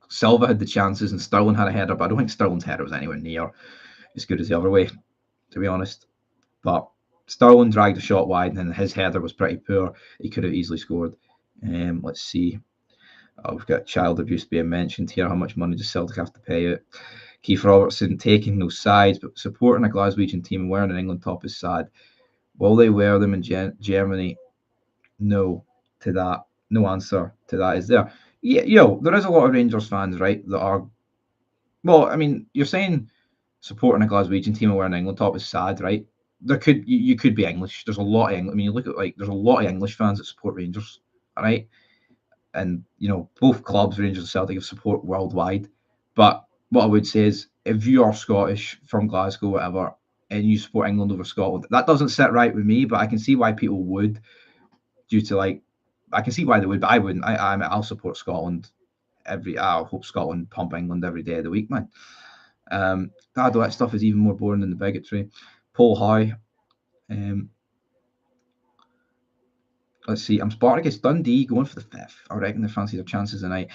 Speaker 1: Silva had the chances and Sterling had a header, but I don't think Sterling's header was anywhere near as good as the other way, to be honest. But Sterling dragged a shot wide, and his header was pretty poor. He could have easily scored. Let's see. Oh, we've got child abuse being mentioned here. How much money does Celtic have to pay out? Keith Robertson taking no sides, but supporting a Glaswegian team and wearing an England top is sad. Will they wear them in Germany? No to that. No answer to that is there. Yeah, there is a lot of Rangers fans, right, that are. Well, I mean, you're saying supporting a Glaswegian team and wearing an England top is sad, right? There could you could be English. There's a lot of English. I mean, you look at there's a lot of English fans that support Rangers, all right? And both clubs, Rangers and Celtic, have support worldwide. But what I would say is, if you are Scottish from Glasgow, whatever, and you support England over Scotland, that doesn't sit right with me. But I can see why people would, due to I can see why they would, but I wouldn't. I'll support Scotland I hope Scotland pump England every day of the week, man. That stuff is even more boring than the bigotry. Paul Hoy. Let's see. I'm Spartacus Dundee going for the fifth. I reckon they fancy their chances tonight.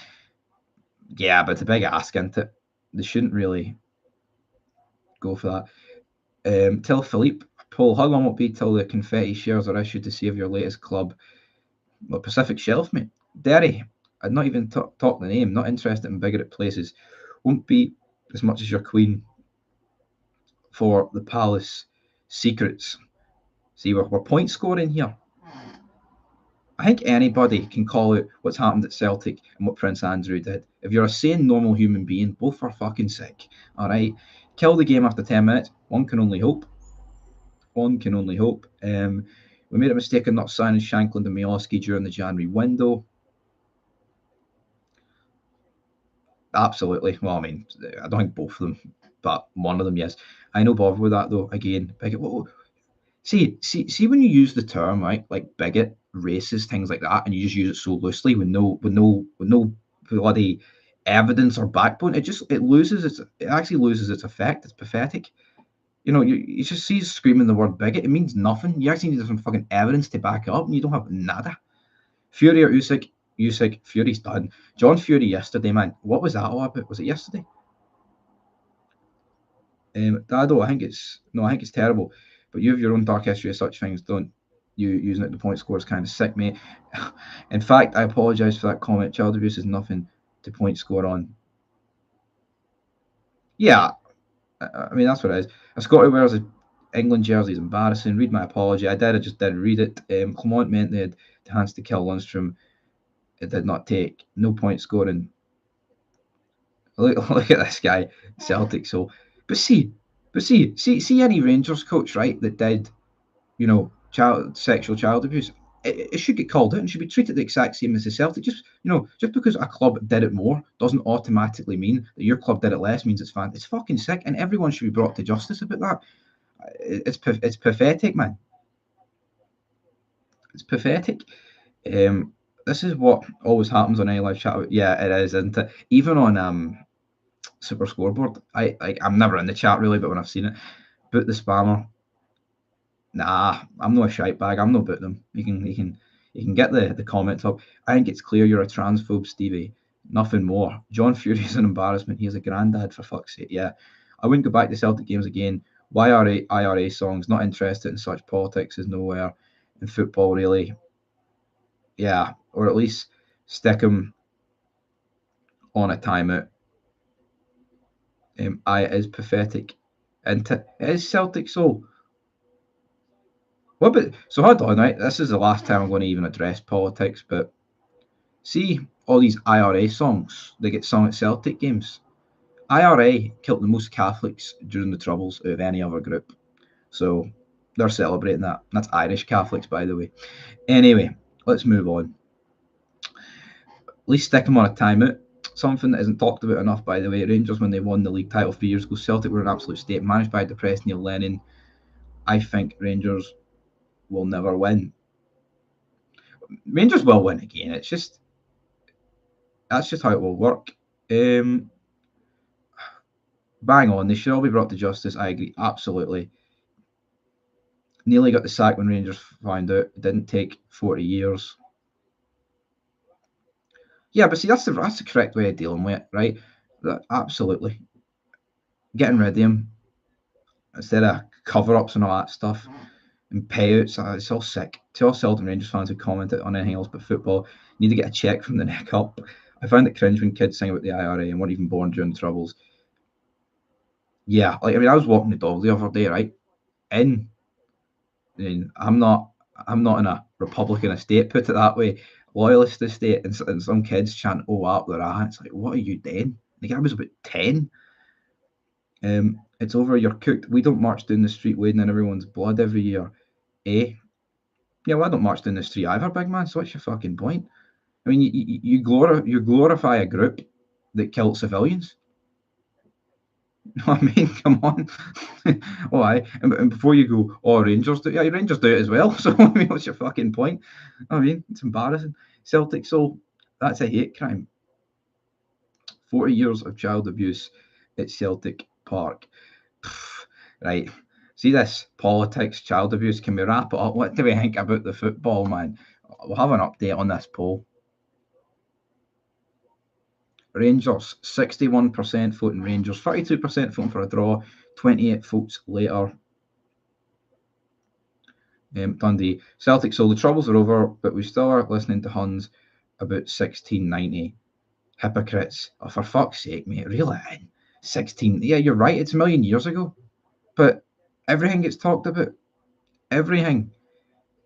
Speaker 1: Yeah, but it's a big ask, isn't it? They shouldn't really go for that. Tell Philippe, Paul, how long will it be till the confetti shares are issued to save your latest club? Well, Pacific Shelf, mate. Derry. I'd not even talk the name. Not interested in bigger places. Won't be as much as your Queen for the Palace secrets. See, we're point scoring here. I think anybody can call out what's happened at Celtic and what Prince Andrew did. If you're a sane, normal human being, both are fucking sick. All right, kill the game after 10 minutes. One can only hope. One can only hope. We made a mistake in not signing Shankland and Miovski during the January window. Absolutely. Well, I mean, I don't think both of them, but one of them, yes. I know bother with that though. Again, bigot. See when you use the term, right, like bigot, racist, things like that, and you just use it so loosely with no bloody evidence or backbone, it actually loses its effect. It's pathetic. You just see screaming the word bigot, it means nothing. You actually need some fucking evidence to back it up, and you don't have nada. Fury or Usyk, Fury's done. John Fury yesterday, man. What was that all about? Was it yesterday? Dado, I think it's terrible. But you have your own dark history of such things. Don't you using it the point score is kind of sick, mate. In fact, I apologise for that comment. Child abuse is nothing to point score on. Yeah, I mean that's what it is. A Scotty wears a England jersey is embarrassing. Read my apology. I just didn't read it. Clement meant they had the hands to kill Lundstrom. It did not take. No point scoring. Look at this guy, Celtic. So, see any Rangers coach, right, that did, sexual child abuse, it should get called out and should be treated the exact same as the Celtic. Just because a club did it more doesn't automatically mean that your club did it less means it's fine. It's fucking sick, and everyone should be brought to justice about that. It's pathetic, man. It's pathetic. This is what always happens on any live chat. Yeah, it is, isn't it? Even on Super Scoreboard. I'm never in the chat really, but when I've seen it, boot the spammer. Nah, I'm not a shite bag. I'm not boot them. You can get the comments up. I think it's clear you're a transphobe, Stevie. Nothing more. John Fury is an embarrassment. He is a granddad, for fuck's sake. Yeah, I wouldn't go back to Celtic games again. YRA IRA songs. Not interested in such politics. Is nowhere in football really. Yeah, or at least stick him on a timeout. It is pathetic. And it is Celtic soul. What about, so hold on, right? This is the last time I'm going to even address politics, but see all these IRA songs they get sung at Celtic games. IRA killed the most Catholics during the Troubles out of any other group. So they're celebrating that. That's Irish Catholics, by the way. Anyway, let's move on. At least stick them on a timeout. Something that isn't talked about enough, by the way. Rangers, when they won the league title 3 years ago, Celtic were an absolute state, managed by depressed Neil Lennon. I think Rangers will never win. Rangers will win again. That's just how it will work. Bang on. They should all be brought to justice. I agree absolutely. Nearly got the sack when Rangers found out. It didn't take 40 years. Yeah, but see, that's the correct way of dealing with it, right? Absolutely. Getting rid of him instead of cover-ups and all that stuff and payouts. It's all sick. To all Celtic Rangers fans who commented on anything else but football, you need to get a check from the neck up. I found it cringe when kids sing about the IRA and weren't even born during the Troubles. Yeah, like I was walking the dog the other day, right? In I mean, I'm not in a Republican estate, put it that way, loyalist estate, and some kids chant "Oh up their ass." It's like, what are you doing? The guy was about 10. It's over. You're cooked. We don't march down the street wading in everyone's blood every year, eh? Yeah, well, I don't march down the street either, big man. So what's your fucking point? I mean, you glorify a group that killed civilians. I mean, come on. Oh, aye. And before you go, oh, Rangers do, yeah, Rangers do it as well. So, I mean, what's your fucking point? I mean, it's embarrassing. Celtic, so that's a hate crime. 40 years of child abuse at Celtic Park. Right. See this politics, child abuse. Can we wrap it up? What do we think about the football, man? We'll have an update on this poll. Rangers, 61% voting Rangers, 32% voting for a draw, 28 votes later. Dundee. Celtic, so the troubles are over, but we still are listening to Huns about 1690. Hypocrites. Oh, for fuck's sake, mate, reel it in. 16. Yeah, you're right, it's a million years ago. But everything gets talked about. Everything.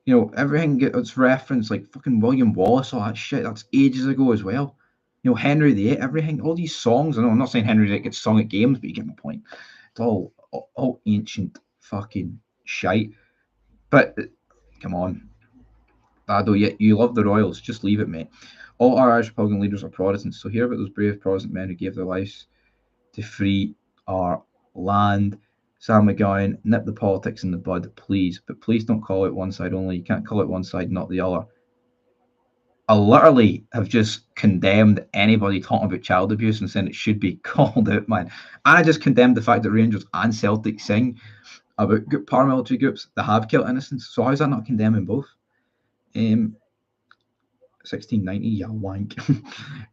Speaker 1: You know, everything gets referenced, like fucking William Wallace, all that shit. That's ages ago as well. You know, Henry VIII, everything, all these songs. I know I'm not saying Henry VIII gets sung at games, but you get my point. It's all ancient fucking shite. But come on, Dado, you love the Royals. Just leave it, mate. All our Irish Republican leaders are Protestants, so hear about those brave Protestant men who gave their lives to free our land. Sam McGowan, nip the politics in the bud, please. But please don't call it one side only. You can't call it one side, not the other. I literally have just condemned anybody talking about child abuse and saying it should be called out, man. And I just condemned the fact that Rangers and Celtic sing about paramilitary groups that have killed innocents. So how's that not condemning both? 1690, yeah, wank.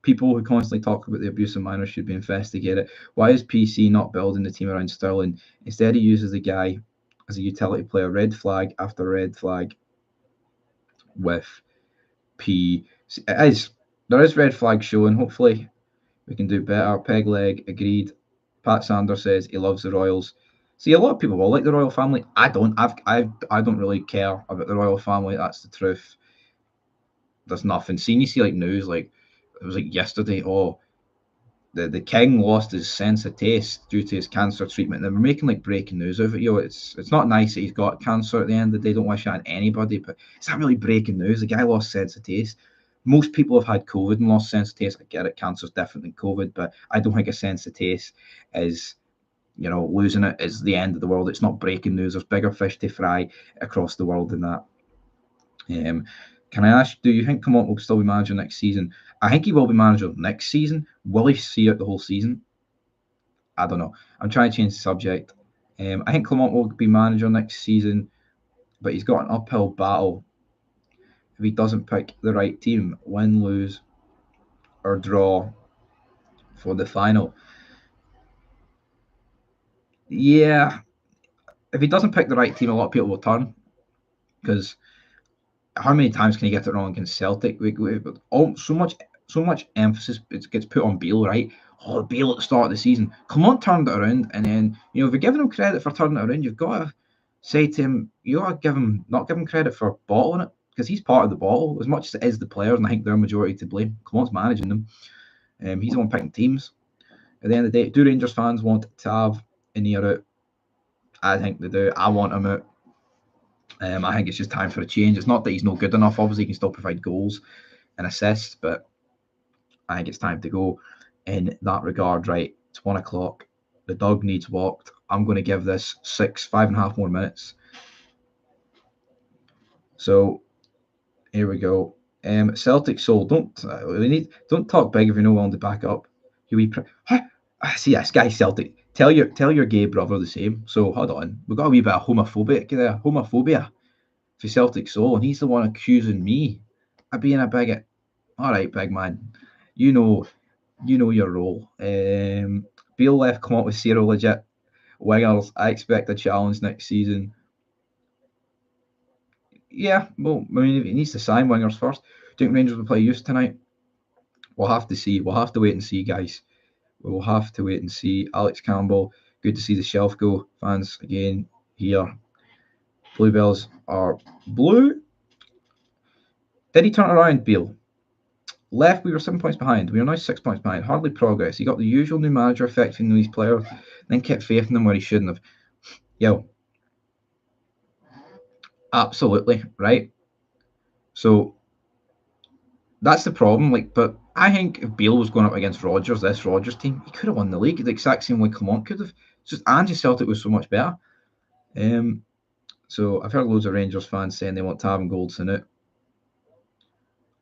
Speaker 1: People who constantly talk about the abuse of minors should be investigated. Why is PC not building the team around Sterling? Instead, he uses the guy as a utility player, red flag after red flag with P. There is red flag showing. Hopefully, we can do better. Peg leg, agreed. Pat Sanders says he loves the Royals. See, a lot of people will like the Royal family. I don't. I don't really care about the Royal family. That's the truth. There's nothing. Seeing you see like news, like it was like yesterday. Oh, the king lost his sense of taste due to his cancer treatment. And we're making like breaking news of it. You know, it's not nice that he's got cancer at the end of the day. Don't wish that on anybody, but it's not really breaking news. The guy lost sense of taste. Most people have had COVID and lost sense of taste. I get it, cancer's different than COVID, but I don't think a sense of taste is, you know, losing it is the end of the world. It's not breaking news. There's bigger fish to fry across the world than that. Can I ask, do you think Clement will still be manager next season? I think he will be manager next season. Will he see out the whole season? I don't know. I'm trying to change the subject. I think Clement will be manager next season, but he's got an uphill battle if he doesn't pick the right team, win, lose, or draw for the final. Yeah, if he doesn't pick the right team, a lot of people will turn because how many times can he get it wrong against Celtic? So much emphasis gets put on Beale, right? Oh, Beale at the start of the season. Clement turned it around, and then you know if you're giving him credit for turning it around, you've got to say to him, you got to not give him credit for bottling it because he's part of the bottle as much as it is the players, and I think they're majority to blame. Clement's managing them. He's the one picking teams. At the end of the day, do Rangers fans want to have Inier out? I think they do. I want him out. I think it's just time for a change. It's not that he's no good enough. Obviously, he can still provide goals and assists, but I think it's time to go in that regard. Right, it's 1 o'clock. The dog needs walked. I'm going to give this 5.5 more minutes. So here we go. Celtic soul. Don't talk big if you're not willing to back up. See this guy Celtic. Tell your gay brother the same. So hold on, we've got a wee bit of homophobia for Celtic Soul, and he's the one accusing me of being a bigot. All right, big man, you know your role. Beale left come up with zero legit wingers. I expect a challenge next season. Yeah, well, I mean, he needs to sign wingers first. Do you think Rangers will play youth tonight? We'll have to see. We'll have to wait and see, guys. We'll have to wait and see. Alex Campbell, good to see the shelf go. Fans again here. Bluebells are blue. Did he turn around, Beale? Left, we were 7 points behind. We are now 6 points behind. Hardly progress. He got the usual new manager affecting these players, then kept faith in them where he shouldn't have. Yo, absolutely, right? So that's the problem. Like, but I think if Beale was going up against Rodgers, this Rodgers team, he could have won the league the exact same way Clement could have. Just Ange Celtic was so much better. So I've heard loads of Rangers fans saying they want Taven Golds in it.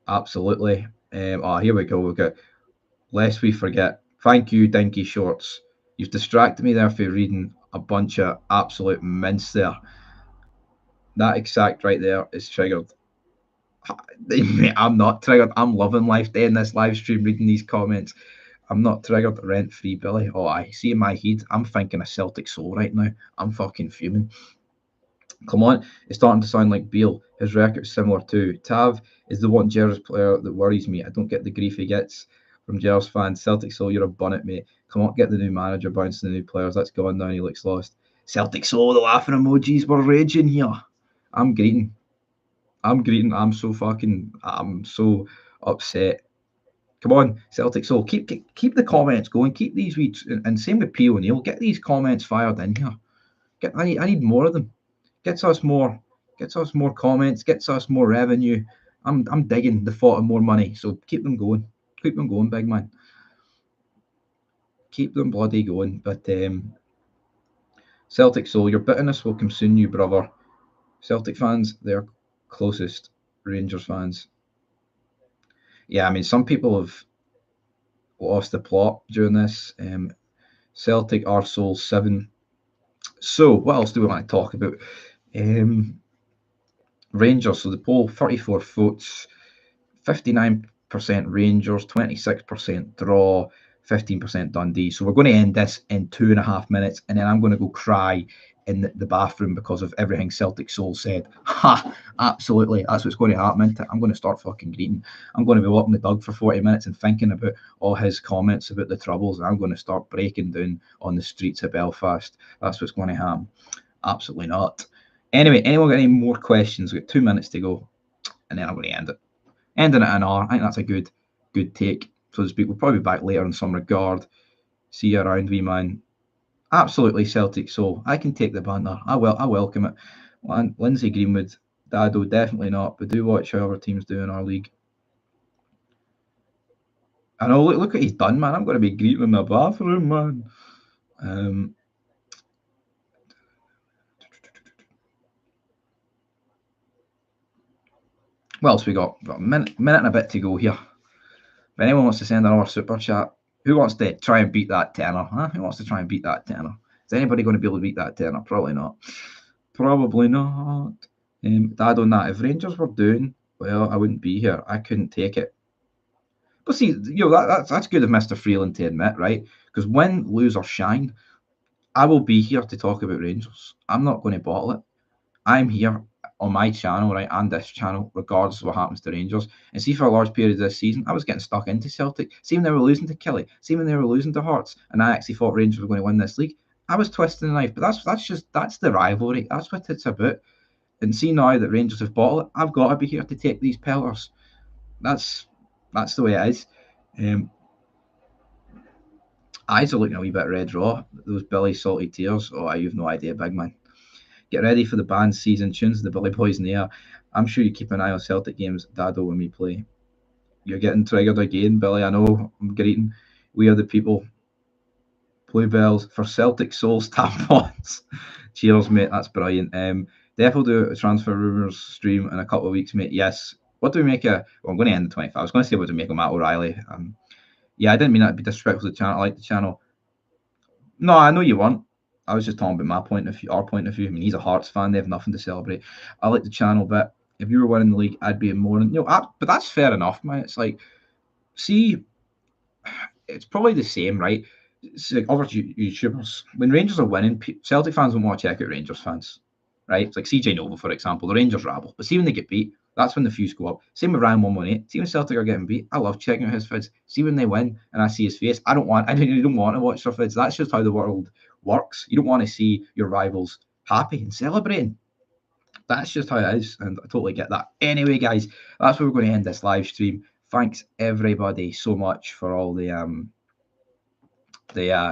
Speaker 1: Absolutely. Here we go. We've got lest we forget. Thank you, Dinky Shorts. You've distracted me there for reading a bunch of absolute mince there. That exact right there is triggered. I'm not triggered. I'm loving life day in this live stream reading these comments. I'm not triggered rent free, Billy. Oh, I see in my head. I'm thinking of Celtic Soul right now. I'm fucking fuming. Come on, it's starting to sound like Beale. His record's similar too. Tav is the one Gerrard's player that worries me. I don't get the grief he gets from Gerrard's fans. Celtic Soul, you're a bonnet, mate. Come on, get the new manager, bounce the new players. That's gone now. He looks lost. Celtic Soul, the laughing emojis were raging here. I'm greeting. I'm so upset. Come on, Celtic Soul, keep the comments going. Keep these weeks, and same with P O'Neill. Get these comments fired in here. I need more of them. Gets us more comments, gets us more revenue. I'm digging the thought of more money. So keep them going. Keep them going, big man. Keep them bloody going. But Celtic Soul, your bitterness will consume you, brother. Celtic fans, they're closest. Rangers fans. Yeah, I mean, some people have lost the plot during this. Celtic Arsenal 7. So, what else do we want to talk about? Rangers, so the poll 34 votes, 59% Rangers, 26% draw, 15% Dundee. So we're going to end this in 2.5 minutes, and then I'm going to go cry in the bathroom because of everything Celtic Soul said. Ha! Absolutely. That's what's going to happen. I'm going to start fucking greeting. I'm going to be walking the dog for 40 minutes and thinking about all his comments about the troubles, and I'm going to start breaking down on the streets of Belfast. That's what's going to happen. Absolutely not. Anyway, anyone got any more questions? We've got 2 minutes to go, and then I'm going to end it. Ending at an hour. I think that's a good take, so to speak. We'll probably be back later in some regard. See you around, wee man. Absolutely Celtic Soul. I can take the banter. I welcome it. Lindsay Greenwood, Dado, definitely not. But do watch how other teams do in our league. I know. Look what he's done, man. I'm going to be greeting in the bathroom, man. What else we got? We've got a minute and a bit to go here. If anyone wants to send another super chat, who wants to try and beat that tenner? Huh? Who wants to try and beat that tenner? Is anybody going to be able to beat that tenner? Probably not. Probably not. Dad on that. If Rangers were doing well, I wouldn't be here. I couldn't take it. But see, that's good of Mr. Freeland to admit, right? Because win, lose, or shine, I will be here to talk about Rangers. I'm not going to bottle it. I'm here on my channel, right, and this channel, regardless of what happens to Rangers. And see, for a large period of this season, I was getting stuck into Celtic. See when they were losing to Kelly, see when they were losing to Hearts, and I actually thought Rangers were going to win this league. I was twisting the knife, but that's the rivalry. That's what it's about. And see now that Rangers have bottled it, I've got to be here to take these pelters. That's the way it is. Eyes are looking a wee bit red raw. Those Billy salty tears. Oh, you've no idea, big man. Get ready for the band season tunes, the Billy Boys in the air. I'm sure you keep an eye on Celtic games, Dado, when we play. You're getting triggered again, Billy. I know. I'm greeting. We are the people. Bluebells for Celtic Souls tampons. Cheers, mate. That's brilliant. Definitely do a transfer rumours stream in a couple of weeks, mate. Yes. What do we make a? Well, I'm going to end the 25. I was going to say what to make a Matt O'Reilly. Yeah, I didn't mean that to be disrespectful to the channel. I like the channel. No, I know you weren't. I was just talking about my point of view, our point of view. I mean, he's a Hearts fan; they have nothing to celebrate. I like the channel bit. If you were winning the league, I'd be more. But that's fair enough, man. It's like, see, it's probably the same, right? It's like other YouTubers. When Rangers are winning, Celtic fans don't want to check out Rangers fans, right? It's like CJ Noble, for example. The Rangers rabble. But see when they get beat, that's when the views go up. Same with Ryan 118. See when Celtic are getting beat, I love checking out his vids. See when they win and I see his face, I don't want to watch their vids. That's just how the world works. You don't want to see your rivals happy and celebrating. That's just how it is, and I totally get that. Anyway, guys, that's where we're going to end this live stream. Thanks everybody so much for all the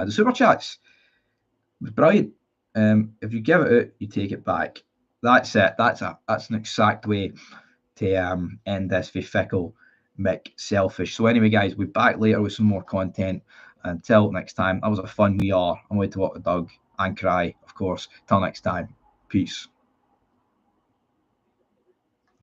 Speaker 1: super chats. It was brilliant. If you give it out, you take it back. That's it. That's an exact way to end this for Fickle, Mick, Selfish. So anyway, guys, we'll be back later with some more content. Until next time, that was a fun we are. I'm going to walk the dog and cry, of course. Till next time, peace.